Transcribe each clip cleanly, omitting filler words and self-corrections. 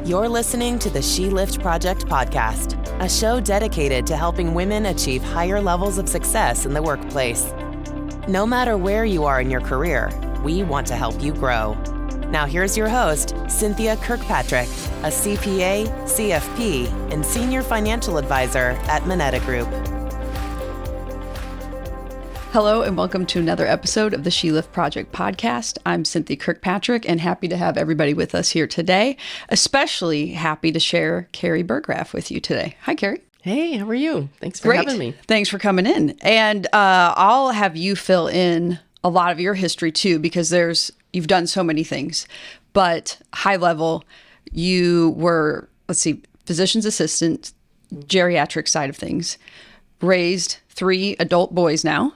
You're listening to the She Lift Project podcast, a show dedicated to helping women achieve higher levels of success in the workplace. No matter where you are in your career, we want to help you grow. Now here's your host, Cynthia Kirkpatrick, a CPA, CFP, and Senior Financial Advisor at Moneta Group. Hello and welcome to another episode of the She Lift Project podcast. I'm Cynthia Kirkpatrick and happy to have everybody with us here today. Especially happy to share Carrie Burggraf with you today. Hi, Carrie. Hey, how are you? Thanks for having me. Thanks for coming in. And I'll have you fill in a lot of your history too, because you've done so many things. But high level, you were, physician's assistant, geriatric side of things, raised 3 adult boys now,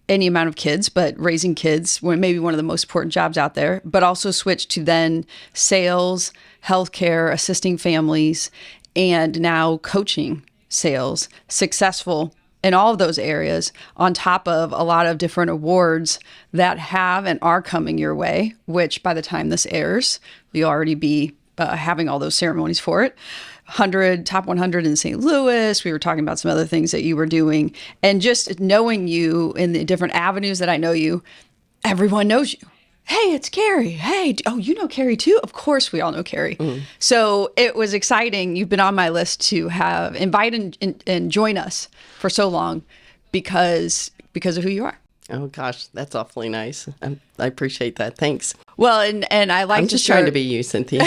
any amount of kids, but raising kids, maybe one of the most important jobs out there, but also switched to then sales, healthcare, assisting families, and now coaching sales, successful in all of those areas, on top of a lot of different awards that have and are coming your way, which by the time this airs, you'll already be having all those ceremonies for it. Top 100 in St. Louis. We were talking about some other things that you were doing. And just knowing you in the different avenues that I know you, everyone knows you. Hey, it's Carrie. Hey, oh, you know Carrie too? Of course we all know Carrie. So it was exciting. You've been on my list to have invite and join us for so long because of who you are. Oh gosh, that's awfully nice. I appreciate that. Thanks. Well, and I like I'm just trying to be you, Cynthia.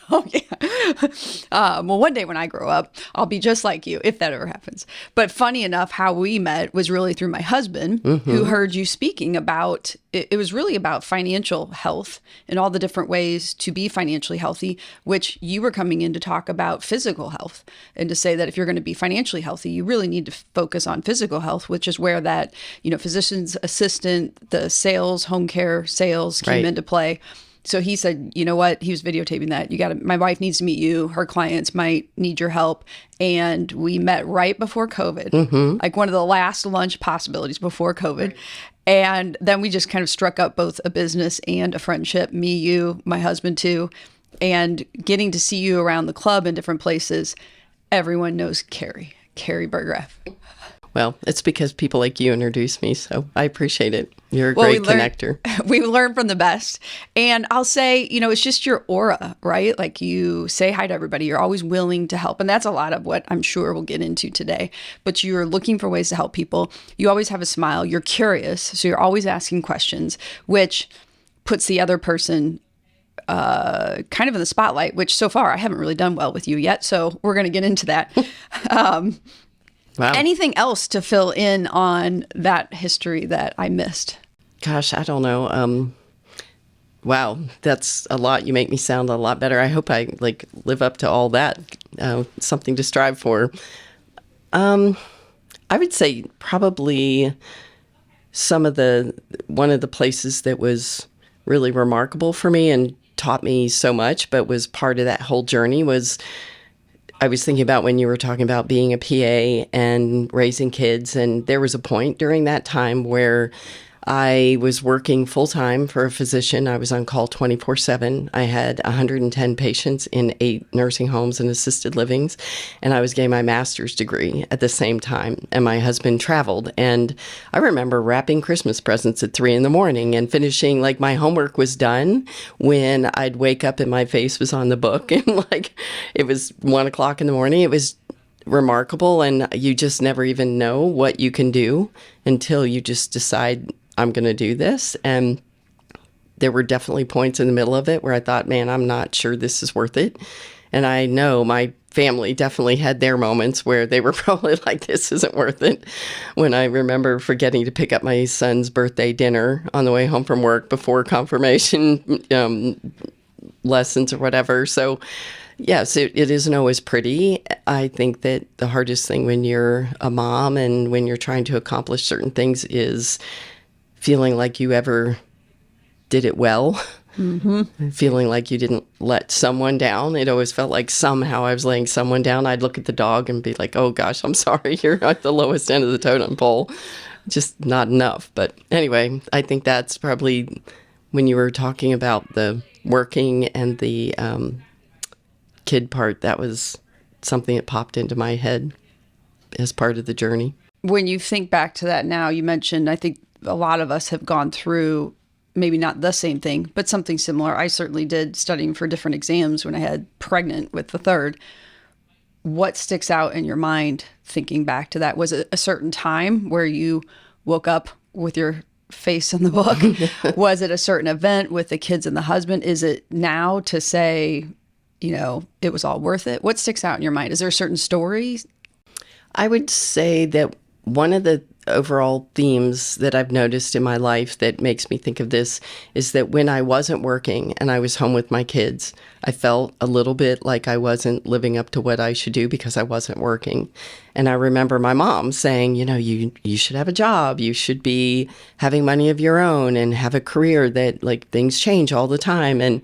Oh, yeah. Well, one day when I grow up, I'll be just like you, if that ever happens. But funny enough, how we met was really through my husband, who heard you speaking about, it was really about financial health and all the different ways to be financially healthy, which you were coming in to talk about physical health and to say that if you're going to be financially healthy, you really need to focus on physical health, which is where that, physician's assistant, the sales, home care sales came into play. So he said, you know what? He was videotaping that. My wife needs to meet you. Her clients might need your help. And we met right before COVID, like one of the last lunch possibilities before COVID. Right. And then we just kind of struck up both a business and a friendship, me, you, my husband too. And getting to see you around the club in different places, everyone knows Carrie Burggraf. Well, it's because people like you introduced me, so I appreciate it. You're a great connector. We learn from the best. And I'll say, it's just your aura, right? Like you say hi to everybody. You're always willing to help. And that's a lot of what I'm sure we'll get into today. But you're looking for ways to help people. You always have a smile. You're curious. So you're always asking questions, which puts the other person kind of in the spotlight, which so far I haven't really done well with you yet. So we're going to get into that. Wow. Anything else to fill in on that history that I missed? Gosh, I don't know. Wow, that's a lot. You make me sound a lot better. I hope I live up to all that. Something to strive for. I would say probably one of the places that was really remarkable for me and taught me so much, but was part of that whole journey was, I was thinking about when you were talking about being a PA and raising kids, and there was a point during that time where I was working full-time for a physician. I was on call 24/7. I had 110 patients in 8 nursing homes and assisted livings, and I was getting my master's degree at the same time, and my husband traveled. And I remember wrapping Christmas presents at 3 a.m. and finishing, my homework was done when I'd wake up and my face was on the book, and it was 1 o'clock in the morning. It was remarkable, and you just never even know what you can do until you just decide, I'm going to do this. And there were definitely points in the middle of it where I thought, man, I'm not sure this is worth it. And I know my family definitely had their moments where they were probably like, this isn't worth it. When I remember forgetting to pick up my son's birthday dinner on the way home from work before confirmation lessons or whatever. So yes, it isn't always pretty. I think that the hardest thing when you're a mom and when you're trying to accomplish certain things is feeling like you ever did it well, feeling like you didn't let someone down. It always felt like somehow I was laying someone down. I'd look at the dog and be like, oh gosh, I'm sorry, you're at the lowest end of the totem pole. Just not enough. But anyway, I think that's probably when you were talking about the working and the kid part, that was something that popped into my head as part of the journey. When you think back to that now, you mentioned, I think a lot of us have gone through maybe not the same thing, but something similar. I certainly did, studying for different exams when I had pregnant with the third. What sticks out in your mind thinking back to that? Was it a certain time where you woke up with your face in the book? Was it a certain event with the kids and the husband? Is it now to say, it was all worth it? What sticks out in your mind? Is there a certain story? I would say that one of the overall themes that I've noticed in my life that makes me think of this is that when I wasn't working and I was home with my kids, I felt a little bit like I wasn't living up to what I should do because I wasn't working. And I remember my mom saying, you should have a job. You should be having money of your own and have a career that things change all the time. And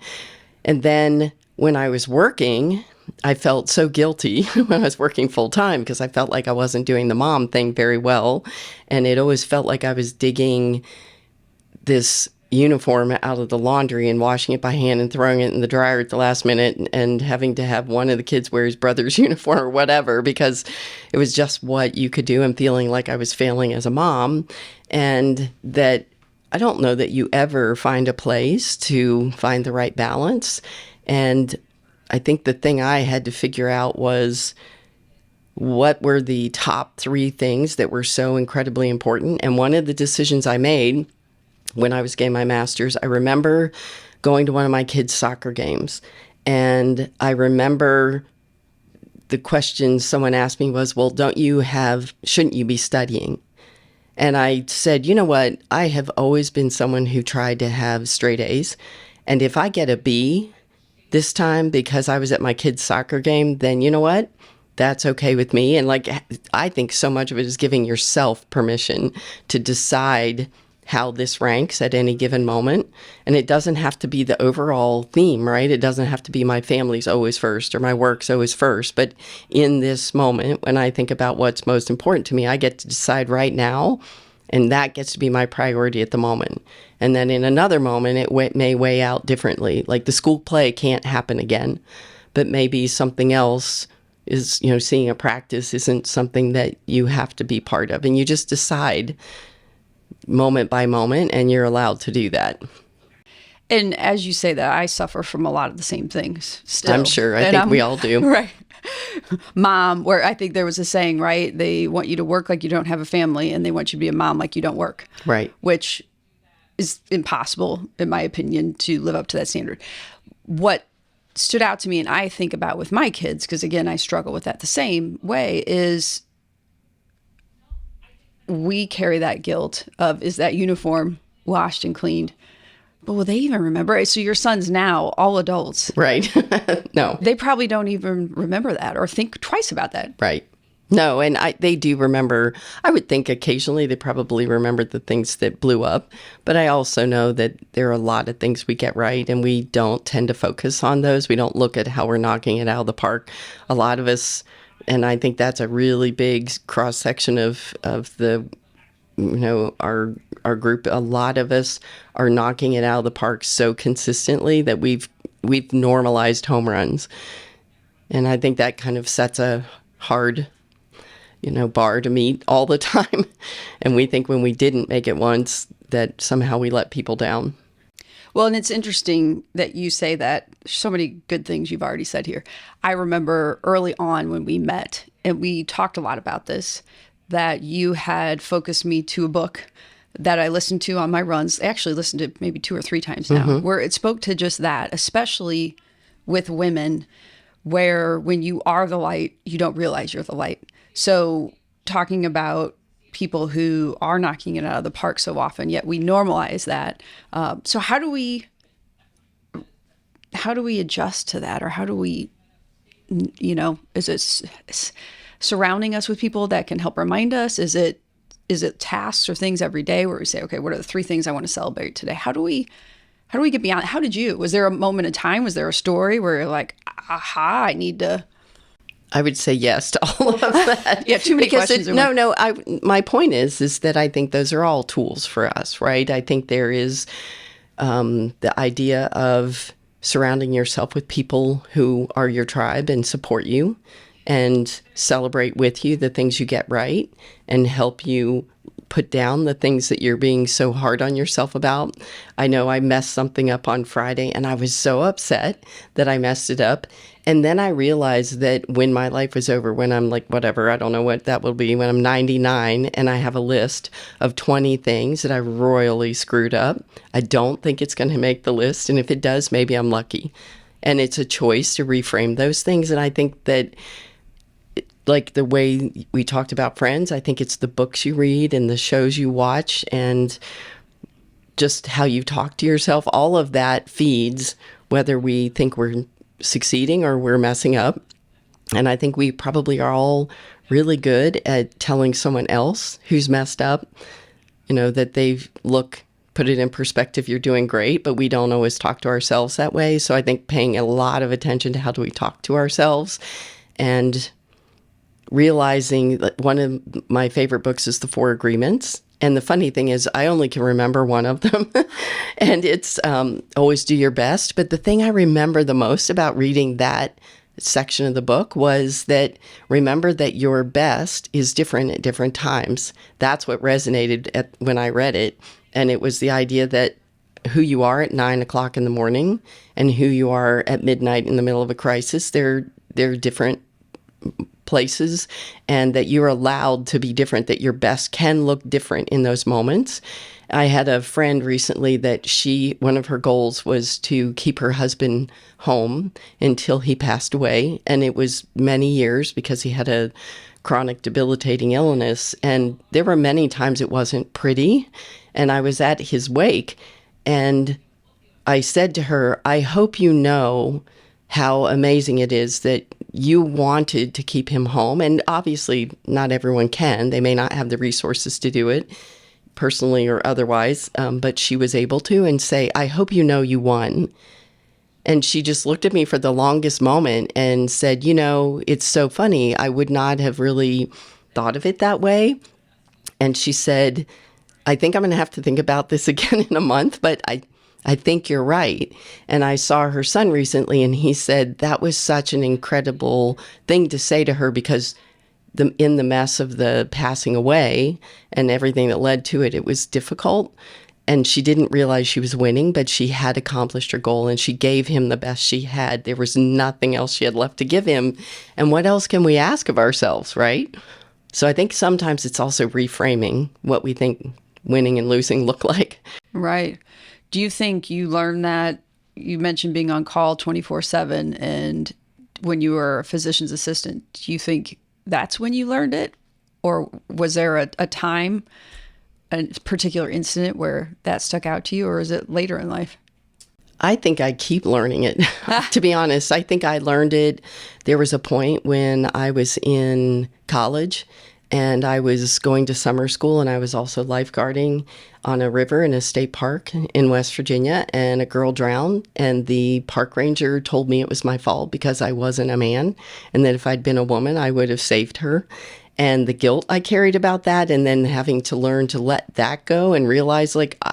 then when I was working, I felt so guilty when I was working full time because I felt like I wasn't doing the mom thing very well. And it always felt like I was digging this uniform out of the laundry and washing it by hand and throwing it in the dryer at the last minute and having to have one of the kids wear his brother's uniform or whatever because it was just what you could do, and feeling like I was failing as a mom. And that I don't know that you ever find a place to find the right balance. And I think the thing I had to figure out was what were the top 3 things that were so incredibly important. And one of the decisions I made when I was getting my master's, I remember going to one of my kids' soccer games. And I remember the question someone asked me was, well, shouldn't you be studying? And I said, you know what? I have always been someone who tried to have straight A's. And if I get a B this time because I was at my kid's soccer game, then you know what? That's okay with me. And I think so much of it is giving yourself permission to decide how this ranks at any given moment. And it doesn't have to be the overall theme, right? It doesn't have to be my family's always first or my work's always first. But in this moment, when I think about what's most important to me, I get to decide right now, and that gets to be my priority at the moment. And then in another moment, it may weigh out differently. Like the school play can't happen again, but maybe something else is, seeing a practice isn't something that you have to be part of. And you just decide moment by moment, and you're allowed to do that. And as you say that, I suffer from a lot of the same things still. I'm sure. I think we all do. Right. Mom, where I think there was a saying, right? They want you to work like you don't have a family, and they want you to be a mom like you don't work. Right. Which is impossible, in my opinion, to live up to that standard. What stood out to me, and I think about with my kids, because again, I struggle with that the same way, is we carry that guilt of, is that uniform washed and cleaned? But will they even remember? So your sons now, all adults. Right. No. They probably don't even remember that or think twice about that. Right. No, and they do remember. I would think occasionally they probably remember the things that blew up. But I also know that there are a lot of things we get right, and we don't tend to focus on those. We don't look at how we're knocking it out of the park. A lot of us, and I think that's a really big cross-section of the, our group. A lot of us are knocking it out of the park so consistently that we've normalized home runs. And I think that kind of sets a hard bar to meet all the time. And we think when we didn't make it once, that somehow we let people down. Well, and it's interesting that you say that. So many good things you've already said here. I remember early on when we met, and we talked a lot about this, that you had focused me to a book that I listened to on my runs. I actually listened to maybe 2 or 3 times now, where it spoke to just that, especially with women, where when you are the light, you don't realize you're the light. So talking about people who are knocking it out of the park so often, yet we normalize that. So how do we adjust to that? Or how do we, is it surrounding us with people that can help remind us? Is it tasks or things every day where we say, okay, what are the 3 things I want to celebrate today? How do we get beyond? How did you? Was there a moment in time? Was there a story where you're like, aha, I need to? I would say yes to all of that. Yeah, too many questions. My point is that I think those are all tools for us, right? I think there is the idea of surrounding yourself with people who are your tribe and support you and celebrate with you the things you get right and help you put down the things that you're being so hard on yourself about. I know I messed something up on Friday and I was so upset that I messed it up. And then I realized that when my life is over, when I'm like, whatever, I don't know what that will be, when I'm 99 and I have a list of 20 things that I royally screwed up, I don't think it's going to make the list. And if it does, maybe I'm lucky. And it's a choice to reframe those things. And I think that, like the way we talked about friends, I think it's the books you read and the shows you watch and just how you talk to yourself. All of that feeds whether we think we're succeeding or we're messing up. And I think we probably are all really good at telling someone else who's messed up, that put it in perspective, you're doing great, but we don't always talk to ourselves that way. So I think paying a lot of attention to how do we talk to ourselves and realizing that one of my favorite books is The Four Agreements. And the funny thing is, I only can remember one of them. And it's always do your best. But the thing I remember the most about reading that section of the book was that remember that your best is different at different times. That's what resonated when I read it. And it was the idea that who you are at 9 o'clock in the morning and who you are at midnight in the middle of a crisis, they're different places, and that you're allowed to be different, that your best can look different in those moments. I had a friend recently that one of her goals was to keep her husband home until he passed away. And it was many years because he had a chronic debilitating illness. And there were many times it wasn't pretty. And I was at his wake and I said to her, I hope you know how amazing it is that you wanted to keep him home. And obviously not everyone can. They may not have the resources to do it personally or otherwise, but she was able to, and say, I hope you know you won. And she just looked at me for the longest moment and said, it's so funny. I would not have really thought of it that way. And she said, I think I'm going to have to think about this again in a month, but I think you're right. And I saw her son recently, and he said that was such an incredible thing to say to her because in the mess of the passing away and everything that led to it, it was difficult. And she didn't realize she was winning, but she had accomplished her goal and she gave him the best she had. There was nothing else she had left to give him. And what else can we ask of ourselves, right? So I think sometimes it's also reframing what we think winning and losing look like. Right. Do you think you learned that? You mentioned being on call 24/7, and when you were a physician's assistant, do you think that's when you learned it? Or was there a time, a particular incident where that stuck out to you, or is it later in life? I think I keep learning it. To be honest, I think I learned it. There was a point when I was in college and I was going to summer school, and I was also lifeguarding on a river in a state park in West Virginia, and a girl drowned, and the park ranger told me it was my fault because I wasn't a man, and that if I'd been a woman, I would have saved her. And the guilt I carried about that, and then having to learn to let that go and realize, like,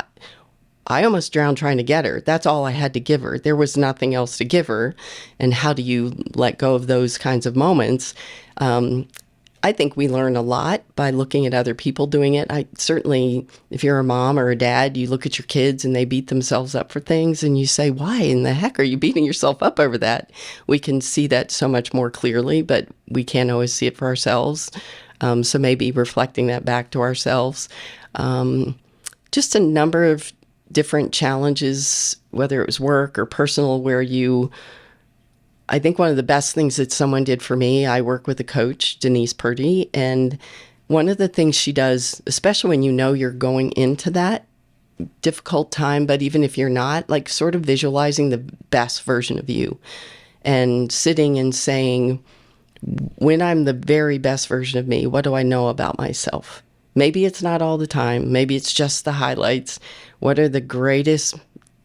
I almost drowned trying to get her. That's all I had to give her. There was nothing else to give her. And how do you let go of those kinds of moments? I think we learn a lot by looking at other people doing it. I certainly, if you're a mom or a dad, you look at your kids and they beat themselves up for things and you say, why in the heck are you beating yourself up over that? We can see that so much more clearly, but we can't always see it for ourselves. So maybe reflecting that back to ourselves. Just a number of different challenges, whether it was work or personal, where I think one of the best things that someone did for me, I work with a coach, Denise Purdy, and one of the things she does, especially when you know you're going into that difficult time, but even if you're not, like sort of visualizing the best version of you and sitting and saying, when I'm the very best version of me, what do I know about myself? Maybe it's not all the time. Maybe it's just the highlights. What are the greatest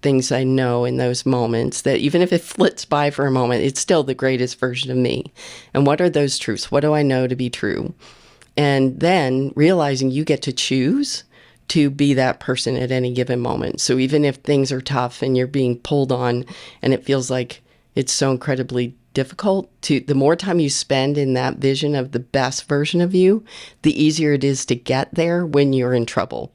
things I know in those moments that even if it flits by for a moment, it's still the greatest version of me? And what are those truths? What do I know to be true? And then realizing you get to choose to be that person at any given moment. So even if things are tough and you're being pulled on and it feels like it's so incredibly difficult, the more time you spend in that vision of the best version of you, the easier it is to get there when you're in trouble.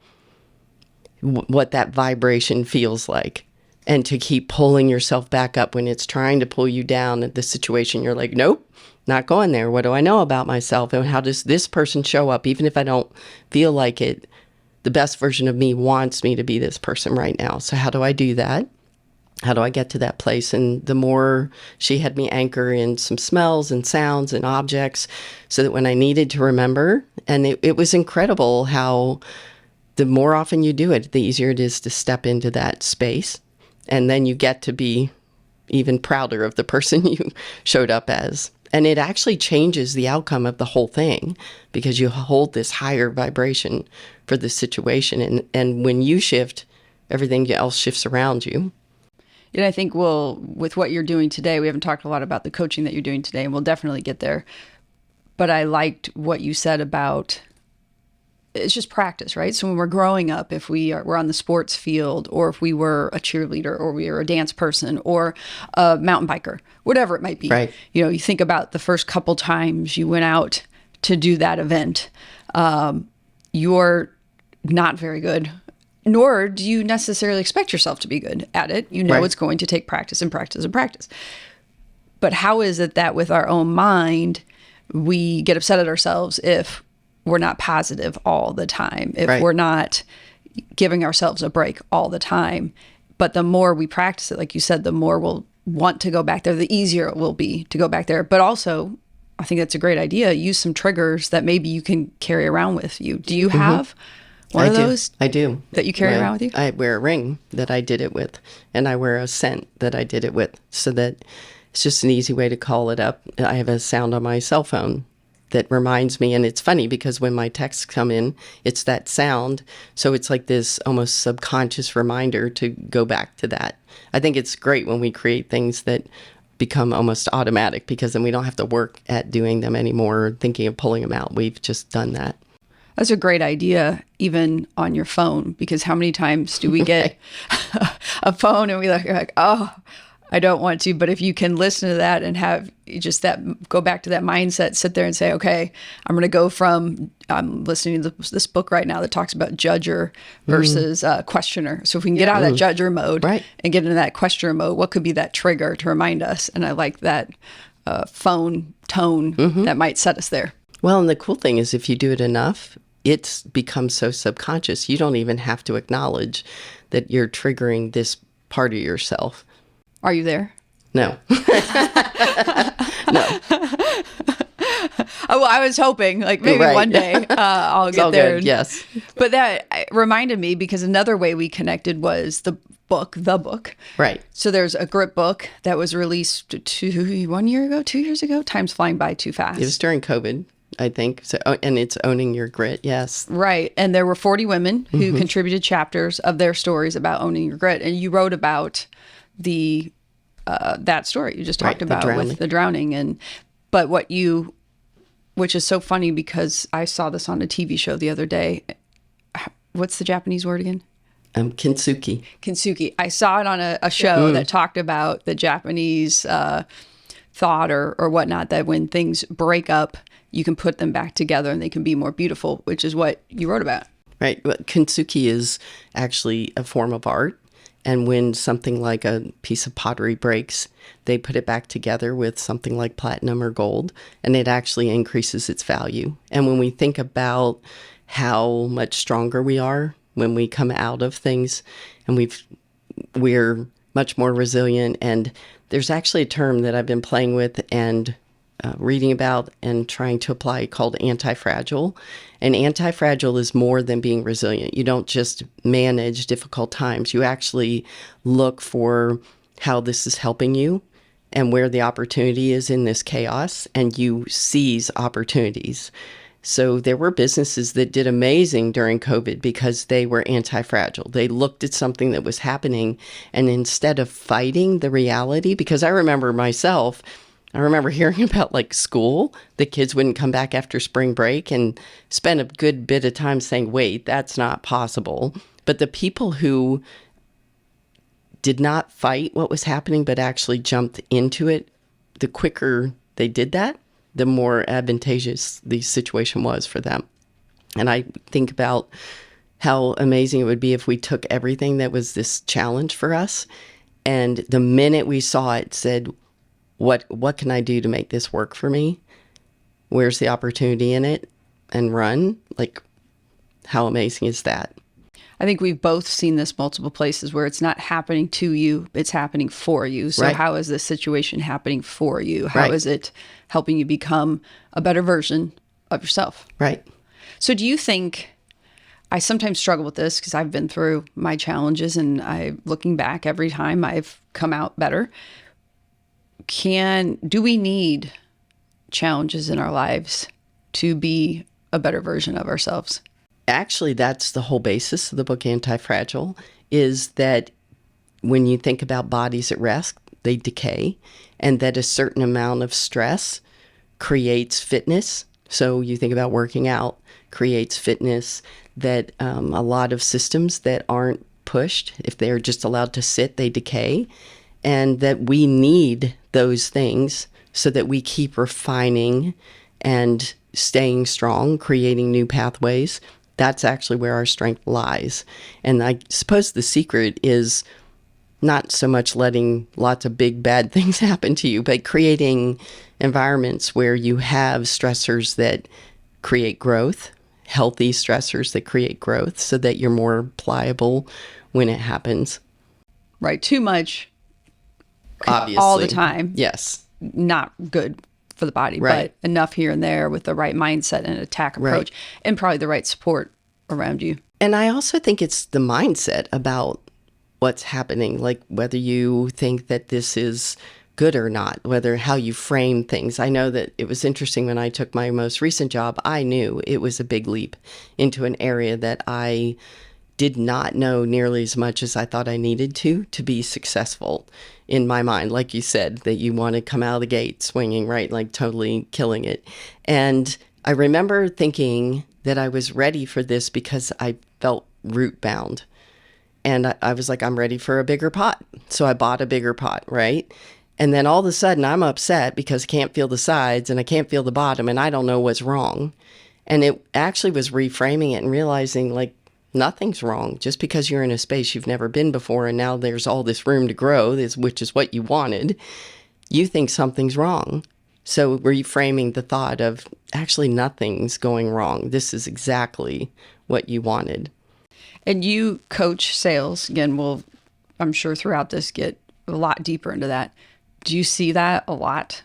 What that vibration feels like. And to keep pulling yourself back up when it's trying to pull you down at the situation. You're like, nope, not going there. What do I know about myself? And how does this person show up? Even if I don't feel like it, the best version of me wants me to be this person right now. So how do I do that? How do I get to that place? And the more she had me anchor in some smells and sounds and objects so that when I needed to remember, and it was incredible how the more often you do it, the easier it is to step into that space. And then you get to be even prouder of the person you showed up as. And it actually changes the outcome of the whole thing because you hold this higher vibration for the situation. And when you shift, everything else shifts around you. And I think with what you're doing today, we haven't talked a lot about the coaching that you're doing today, and we'll definitely get there. But I liked what you said about it's just practice, right? So when we're growing up, if we're on the sports field, or if we were a cheerleader, or we were a dance person, or a mountain biker, whatever it might be, right. You think about the first couple times you went out to do that event, you're not very good, nor do you necessarily expect yourself to be good at it. Right. It's going to take practice and practice and practice. But how is it that with our own mind, we get upset at ourselves if we're not positive all the time, if right. we're not giving ourselves a break all the time? But the more we practice it, like you said, the more we'll want to go back there, the easier it will be to go back there. But also, I think that's a great idea. Use some triggers that maybe you can carry around with you. Do you have one of those? I do. That you carry around with you? I wear a ring that I did it with, and I wear a scent that I did it with, so that it's just an easy way to call it up. I have a sound on my cell phone that reminds me, and it's funny because when my texts come in, it's that sound. So it's like this almost subconscious reminder to go back to that. I think it's great when we create things that become almost automatic, because then we don't have to work at doing them anymore, or thinking of pulling them out. We've just done that. That's a great idea, even on your phone, because how many times do we get a phone and we're like, oh, I don't want to. But if you can listen to that and have just that, go back to that mindset, sit there and say, okay, I'm going to go from, I'm listening to this book right now that talks about judger versus questioner. So if we can get out of that judger mode and get into that questioner mode, what could be that trigger to remind us? And I like that phone tone that might set us there. Well, and the cool thing is if you do it enough, it's become so subconscious. You don't even have to acknowledge that you're triggering this part of yourself. Are you there? No. No. Well, I was hoping, like, maybe one day I'll get there. Good, yes. But that reminded me, because another way we connected was the book. Right. So there's a grip book that was released 2 years ago. Time's flying by too fast. It was during COVID, I think. So, and it's Owning Your Grit, yes. Right. And there were 40 women who contributed chapters of their stories about owning your grit. And you wrote about that story you just talked about with the drowning. But which is so funny, because I saw this on a TV show the other day. What's the Japanese word again? Kintsugi. Kintsugi. I saw it on a show that talked about the Japanese thought or whatnot, that when things break up, you can put them back together and they can be more beautiful, which is what you wrote about. Right. Well, Kintsugi is actually a form of art. And when something like a piece of pottery breaks, they put it back together with something like platinum or gold, and it actually increases its value. And when we think about how much stronger we are when we come out of things, and we're much more resilient. And there's actually a term that I've been playing with and reading about and trying to apply called anti-fragile. And anti-fragile is more than being resilient. You don't just manage difficult times. You actually look for how this is helping you and where the opportunity is in this chaos, and you seize opportunities. So there were businesses that did amazing during COVID because they were anti-fragile. They looked at something that was happening, and instead of fighting the reality, because I remember myself, I remember hearing about like school, the kids wouldn't come back after spring break, and spent a good bit of time saying, wait, that's not possible. But the people who did not fight what was happening, but actually jumped into it, the quicker they did that, the more advantageous the situation was for them. And I think about how amazing it would be if we took everything that was this challenge for us, and the minute we saw it said, what can I do to make this work for me? Where's the opportunity in it? And run. Like, how amazing is that? I think we've both seen this multiple places where it's not happening to you, it's happening for you. So Right. how is this situation happening for you? How is it helping you become a better version of yourself? Right. So do you think, I sometimes struggle with this because I've been through my challenges, and looking back every time I've come out better. Do we need challenges in our lives to be a better version of ourselves? Actually, that's the whole basis of the book Anti-Fragile, is that when you think about bodies at rest, they decay, and that a certain amount of stress creates fitness. So you think about working out creates fitness, that a lot of systems that aren't pushed, if they're just allowed to sit, they decay, and that we need those things so that we keep refining and staying strong, creating new pathways. That's actually where our strength lies. And I suppose the secret is not so much letting lots of big bad things happen to you, but creating environments where you have stressors that create growth, healthy stressors that create growth, so that you're more pliable when it happens. Right. Too much Obviously. all the time. Yes. Not good for the body, Right. but enough here and there with the right mindset and attack approach, and probably the right support around you. And I also think it's the mindset about what's happening, like whether you think that this is good or not, whether how you frame things. I know that it was interesting when I took my most recent job, I knew it was a big leap into an area that I did not know nearly as much as I thought I needed to be successful in my mind. Like you said, that you want to come out of the gate swinging, right? Like totally killing it. And I remember thinking that I was ready for this because I felt root bound. And I was like, I'm ready for a bigger pot. So I bought a bigger pot, right? And then all of a sudden I'm upset because I can't feel the sides and I can't feel the bottom and I don't know what's wrong. And it actually was reframing it and realizing like nothing's wrong. Just because you're in a space you've never been before and now there's all this room to grow, which is what you wanted, you think something's wrong. So reframing the thought of actually nothing's going wrong. This is exactly what you wanted. And you coach sales. Again, we'll, I'm sure throughout this, get a lot deeper into that. Do you see that a lot?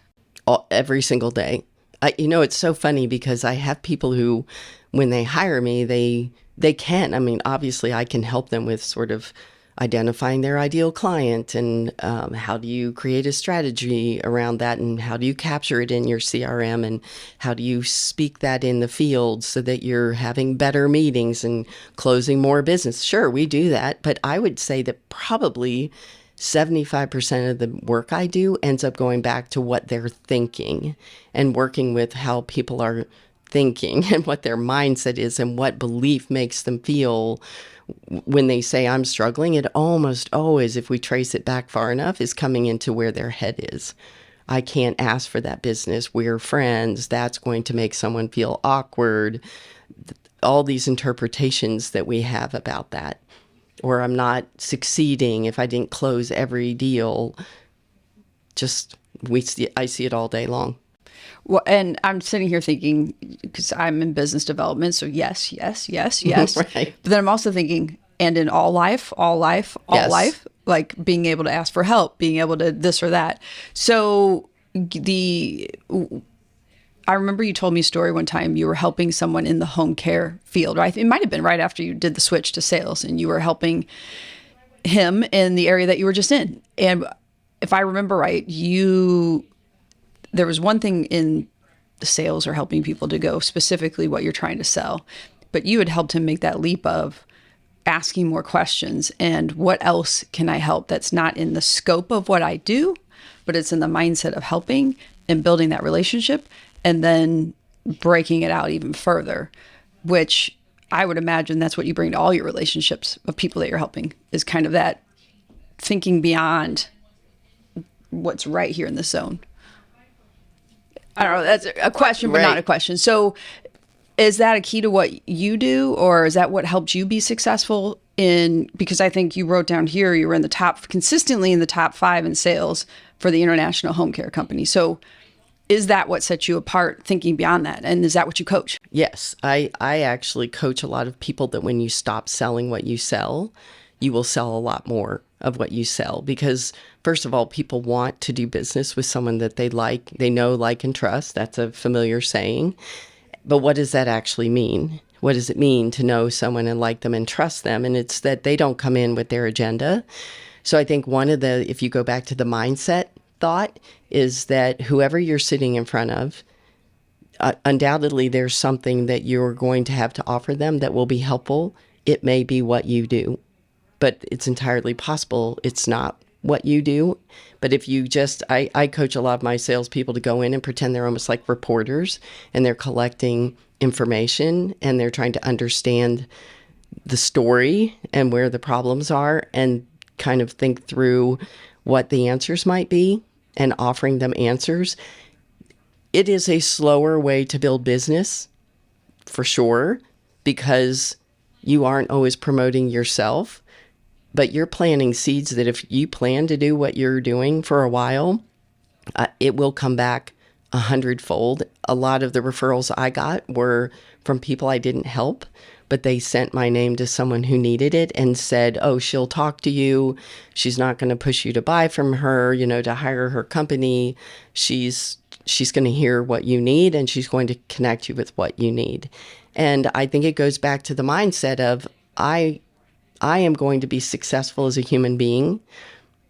Every single day. It's so funny because I have people who, when they hire me, they can. I mean, obviously, I can help them with sort of identifying their ideal client and how do you create a strategy around that and how do you capture it in your CRM and how do you speak that in the field so that you're having better meetings and closing more business. Sure, we do that, but I would say that probably 75% of the work I do ends up going back to what they're thinking and working with how people are thinking and what their mindset is and what belief makes them feel when they say I'm struggling. It almost always, if we trace it back far enough, is coming into where their head is. I can't ask for that business. We're friends. That's going to make someone feel awkward. All these interpretations that we have about that. Or I'm not succeeding if I didn't close every deal. I see it all day long. Well, and I'm sitting here thinking, because I'm in business development, so yes. Right. But then I'm also thinking, and in all life, Yes. like being able to ask for help, being able to this or that. So I remember you told me a story one time, you were helping someone in the home care field, right? It might have been right after you did the switch to sales, and you were helping him in the area that you were just in. And if I remember right, there was one thing in the sales or helping people to go specifically what you're trying to sell, but you had helped him make that leap of asking more questions and what else can I help that's not in the scope of what I do, but it's in the mindset of helping. and building that relationship and then breaking it out even further, which I would imagine that's what you bring to all your relationships of people that you're helping, is kind of that thinking beyond what's right here in the zone. I don't know. That's a question, but not a question. So is that a key to what you do, or is that what helped you be successful in, because I think you wrote down here, you were consistently in the top 5 in sales for the international home care company. So is that what sets you apart, thinking beyond that? And is that what you coach? Yes, I actually coach a lot of people that when you stop selling what you sell, you will sell a lot more of what you sell. Because first of all, people want to do business with someone that they know, like, and trust. That's a familiar saying. But what does that actually mean? What does it mean to know someone and like them and trust them? And it's that they don't come in with their agenda. So I think if you go back to the mindset thought, is that whoever you're sitting in front of, undoubtedly there's something that you're going to have to offer them that will be helpful. It may be what you do, but it's entirely possible it's not what you do. But if you I coach a lot of my salespeople to go in and pretend they're almost like reporters, and they're collecting information and they're trying to understand the story and where the problems are, and kind of think through what the answers might be and offering them answers. It is a slower way to build business, for sure, because you aren't always promoting yourself, but you're planting seeds that if you plan to do what you're doing for a while, it will come back 100-fold. A lot of the referrals I got were from people I didn't help, but they sent my name to someone who needed it and said, oh, she'll talk to you. She's not going to push you to buy from her, to hire her company. She's going to hear what you need, and she's going to connect you with what you need. And I think it goes back to the mindset of I am going to be successful as a human being,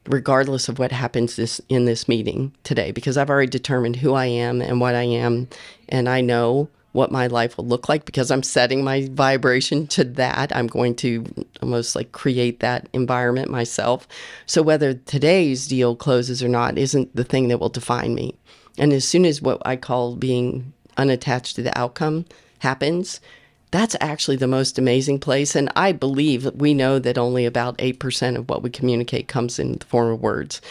regardless of what happens in this meeting today, because I've already determined who I am and what I am, and I know what my life will look like because I'm setting my vibration to that. I'm going to almost like create that environment myself. So whether today's deal closes or not isn't the thing that will define me. And as soon as what I call being unattached to the outcome happens, that's actually the most amazing place. And I believe we know that only about 8% of what we communicate comes in the form of words.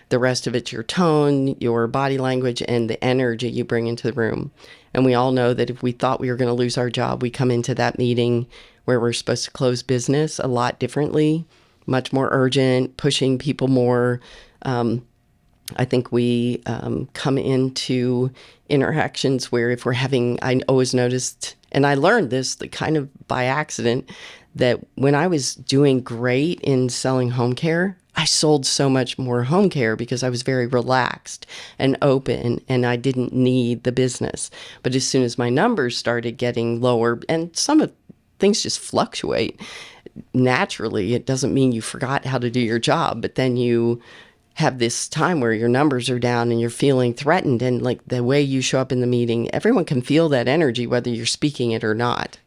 The rest of it's your tone, your body language, and the energy you bring into the room. And we all know that if we thought we were going to lose our job, we come into that meeting where we're supposed to close business a lot differently, much more urgent, pushing people more. I think we come into interactions where if we're I always noticed, and I learned this kind of by accident, that when I was doing great in selling home care, I sold so much more home care because I was very relaxed and open and I didn't need the business. But as soon as my numbers started getting lower, and some of things just fluctuate naturally, it doesn't mean you forgot how to do your job, but then you have this time where your numbers are down and you're feeling threatened, and like the way you show up in the meeting, everyone can feel that energy whether you're speaking it or not.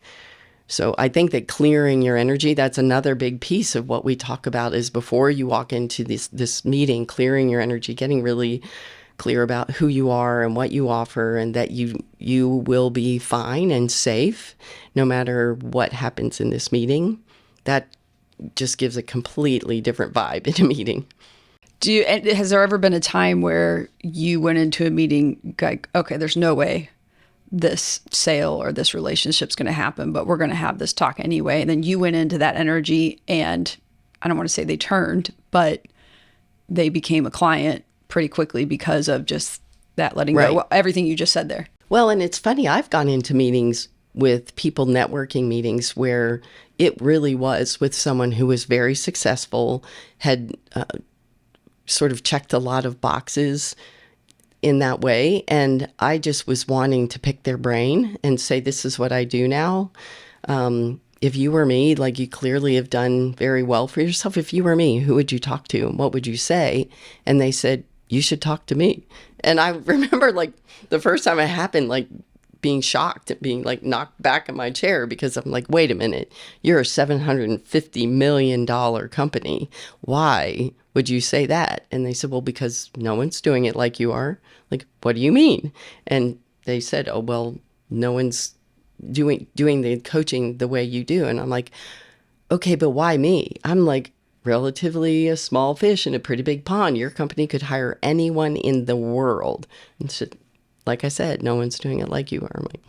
So I think that clearing your energy, that's another big piece of what we talk about, is before you walk into this meeting, clearing your energy, getting really clear about who you are and what you offer, and that you will be fine and safe no matter what happens in this meeting. That just gives a completely different vibe in a meeting. Has there ever been a time where you went into a meeting like, okay, there's no way this sale or this relationship's going to happen, but we're going to have this talk anyway. And then you went into that energy, and I don't want to say they turned, but they became a client pretty quickly because of just that letting go, everything you just said there. Well, and it's funny, I've gone into meetings with people, networking meetings, where it really was with someone who was very successful, had sort of checked a lot of boxes in that way. And I just was wanting to pick their brain and say, this is what I do now. If you were me, like, you clearly have done very well for yourself. If you were me, who would you talk to? And what would you say? And they said, you should talk to me. And I remember, like, the first time it happened, like, being shocked at being like knocked back in my chair, because I'm like, wait a minute, you're a $750 million company. Why would you say that? And they said, well, because no one's doing it like you are. Like, what do you mean? And they said, oh, well, no one's doing the coaching the way you do. And I'm like, okay, but why me? I'm like relatively a small fish in a pretty big pond. Your company could hire anyone in the world. And so, like I said, no one's doing it like you are. I'm like,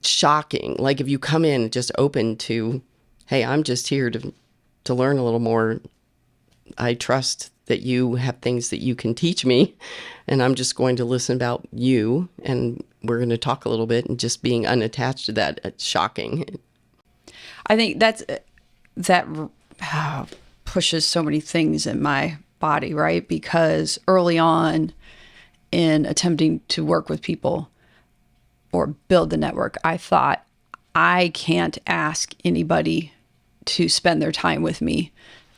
shocking. Like if you come in just open to, hey, I'm just here to learn a little more. I trust that you have things that you can teach me, and I'm just going to listen about you, and we're going to talk a little bit, and just being unattached to that, it's shocking. I think that pushes so many things in my body, right? Because early on in attempting to work with people or build the network, I thought, I can't ask anybody to spend their time with me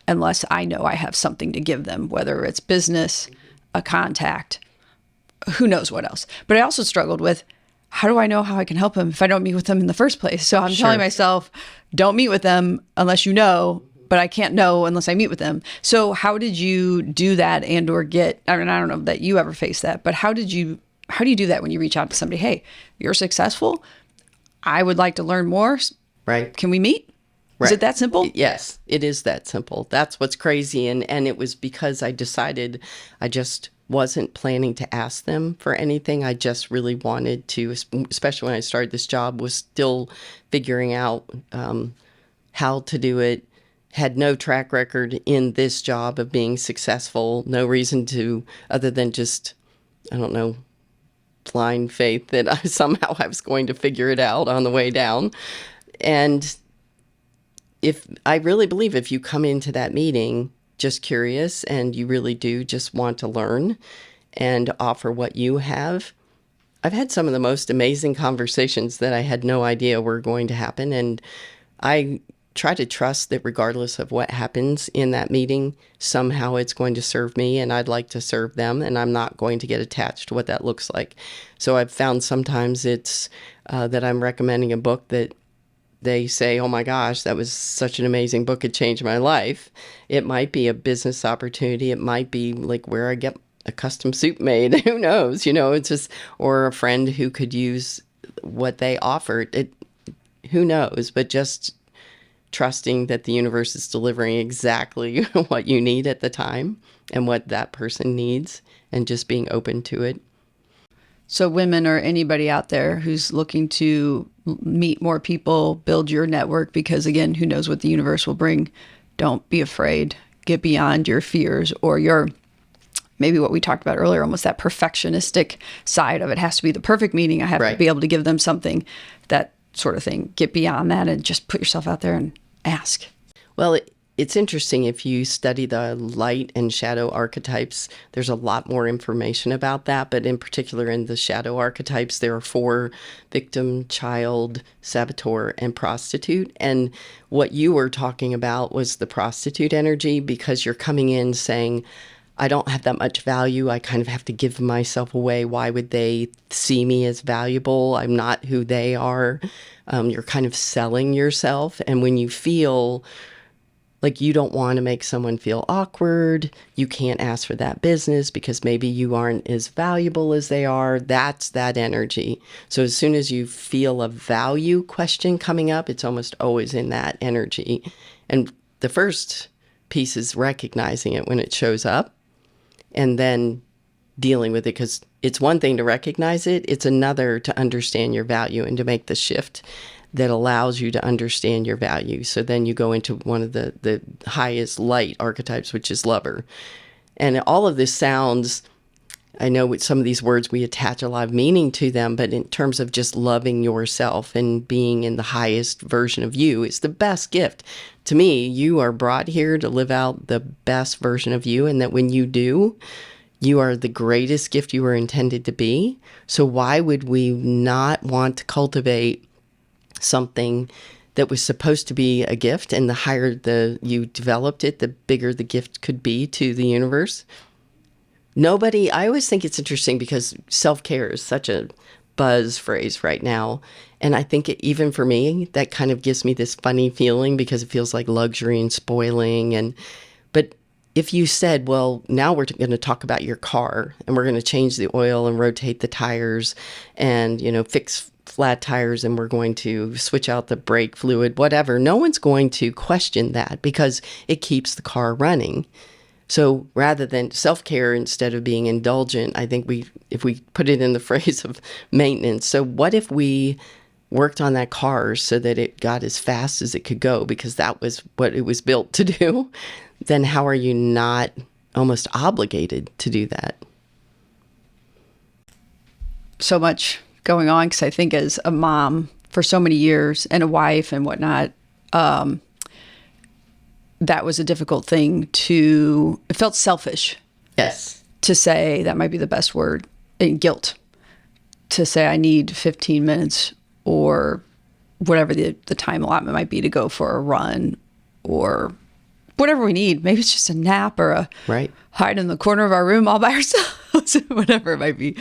unless I know I have something to give them, whether it's business, a contact, who knows what else. But I also struggled with, how do I know how I can help them if I don't meet with them in the first place? So I'm telling myself, don't meet with them unless you know, but I can't know unless I meet with them. So how did you do that and or get, I mean, I don't know that you ever faced that, but how do you do that when you reach out to somebody? Hey, you're successful. I would like to learn more. Right. Can we meet? Right. Is it that simple? Yes, it is that simple. That's what's crazy. And it was because I decided I just wasn't planning to ask them for anything. I just really wanted to, especially when I started this job, was still figuring out how to do it. Had no track record in this job of being successful. No reason to, other than just, I don't know, blind faith that I was going to figure it out on the way down. And if I really believe if you come into that meeting just curious and you really do just want to learn and offer what you have, I've had some of the most amazing conversations that I had no idea were going to happen. And I try to trust that regardless of what happens in that meeting, somehow it's going to serve me and I'd like to serve them, and I'm not going to get attached to what that looks like. So I've found sometimes it's that I'm recommending a book that they say, oh my gosh, that was such an amazing book. It changed my life. It might be a business opportunity. It might be like where I get a custom suit made. Who knows? It's just, or a friend who could use what they offered. Who knows? But just trusting that the universe is delivering exactly what you need at the time and what that person needs, and just being open to it. So women or anybody out there who's looking to meet more people, build your network, because again, who knows what the universe will bring. Don't be afraid. Get beyond your fears or your, maybe what we talked about earlier, almost that perfectionistic side of it. Has to be the perfect meeting. I have to be able to give them something, that sort of thing. Get beyond that and just put yourself out there and ask. Well, it's interesting if you study the light and shadow archetypes, there's a lot more information about that. But in particular, in the shadow archetypes, there are 4: victim, child, saboteur, and prostitute. And what you were talking about was the prostitute energy, because you're coming in saying, I don't have that much value. I kind of have to give myself away. Why would they see me as valuable? I'm not who they are. You're kind of selling yourself. And when you feel like you don't want to make someone feel awkward, you can't ask for that business because maybe you aren't as valuable as they are, that's that energy. So as soon as you feel a value question coming up, it's almost always in that energy. And the first piece is recognizing it when it shows up and then dealing with it, because it's one thing to recognize it, it's another to understand your value and to make the shift that allows you to understand your value. So then you go into one of the highest light archetypes, which is lover. And all of this sounds, I know with some of these words we attach a lot of meaning to them, but in terms of just loving yourself and being in the highest version of you, it's the best gift. To me, you are brought here to live out the best version of you, and that when you do, you are the greatest gift you were intended to be. So why would we not want to cultivate something that was supposed to be a gift, and the higher you developed it, the bigger the gift could be to the universe? I always think it's interesting because self-care is such a buzz phrase right now. And I think even for me, that kind of gives me this funny feeling because it feels like luxury and spoiling. But if you said, well, now we're going to talk about your car and we're going to change the oil and rotate the tires and, fix flat tires and we're going to switch out the brake fluid, whatever, no one's going to question that because it keeps the car running. So rather than self-care, instead of being indulgent, I think if we put it in the phrase of maintenance, so what if we worked on that car so that it got as fast as it could go because that was what it was built to do? Then how are you not almost obligated to do that? So much going on, because I think as a mom for so many years and a wife and whatnot, that was a difficult thing it felt selfish. Yes. To say, that might be the best word, and guilt. To say I need 15 minutes or whatever the time allotment might be to go for a run or whatever we need. Maybe it's just a nap or a hide in the corner of our room all by ourselves, whatever it might be.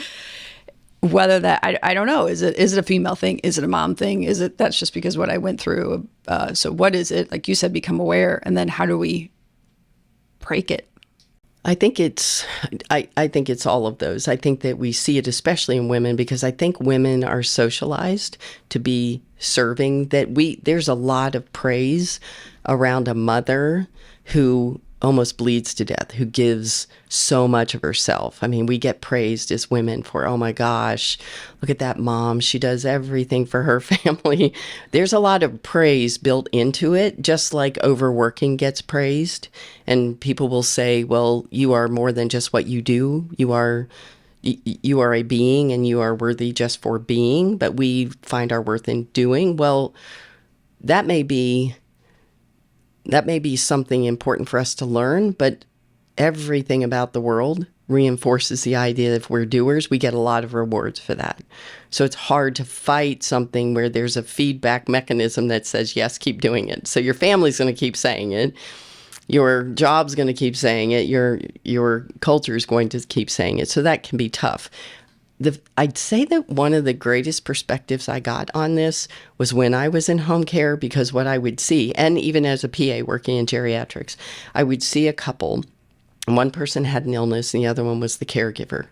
Whether that, I don't know. Is it a female thing? Is it a mom thing? That's just because what I went through? So what is it? Like you said, become aware. And then how do we break it? I think it's all of those. I think that we see it especially in women because I think women are socialized to be serving, there's a lot of praise around a mother who almost bleeds to death, who gives so much of herself. I mean, we get praised as women for, oh my gosh, look at that mom. She does everything for her family. There's a lot of praise built into it, just like overworking gets praised. And people will say, well, you are more than just what you do. You are a being and you are worthy just for being, but we find our worth in doing. Well, that may be something important for us to learn, but everything about the world reinforces the idea that if we're doers, we get a lot of rewards for that. So it's hard to fight something where there's a feedback mechanism that says, yes, keep doing it. So your family's going to keep saying it. Your job's going to keep saying it. Your culture is going to keep saying it. So that can be tough. I'd say that one of the greatest perspectives I got on this was when I was in home care, because what I would see, and even as a PA working in geriatrics, I would see a couple, and one person had an illness and the other one was the caregiver.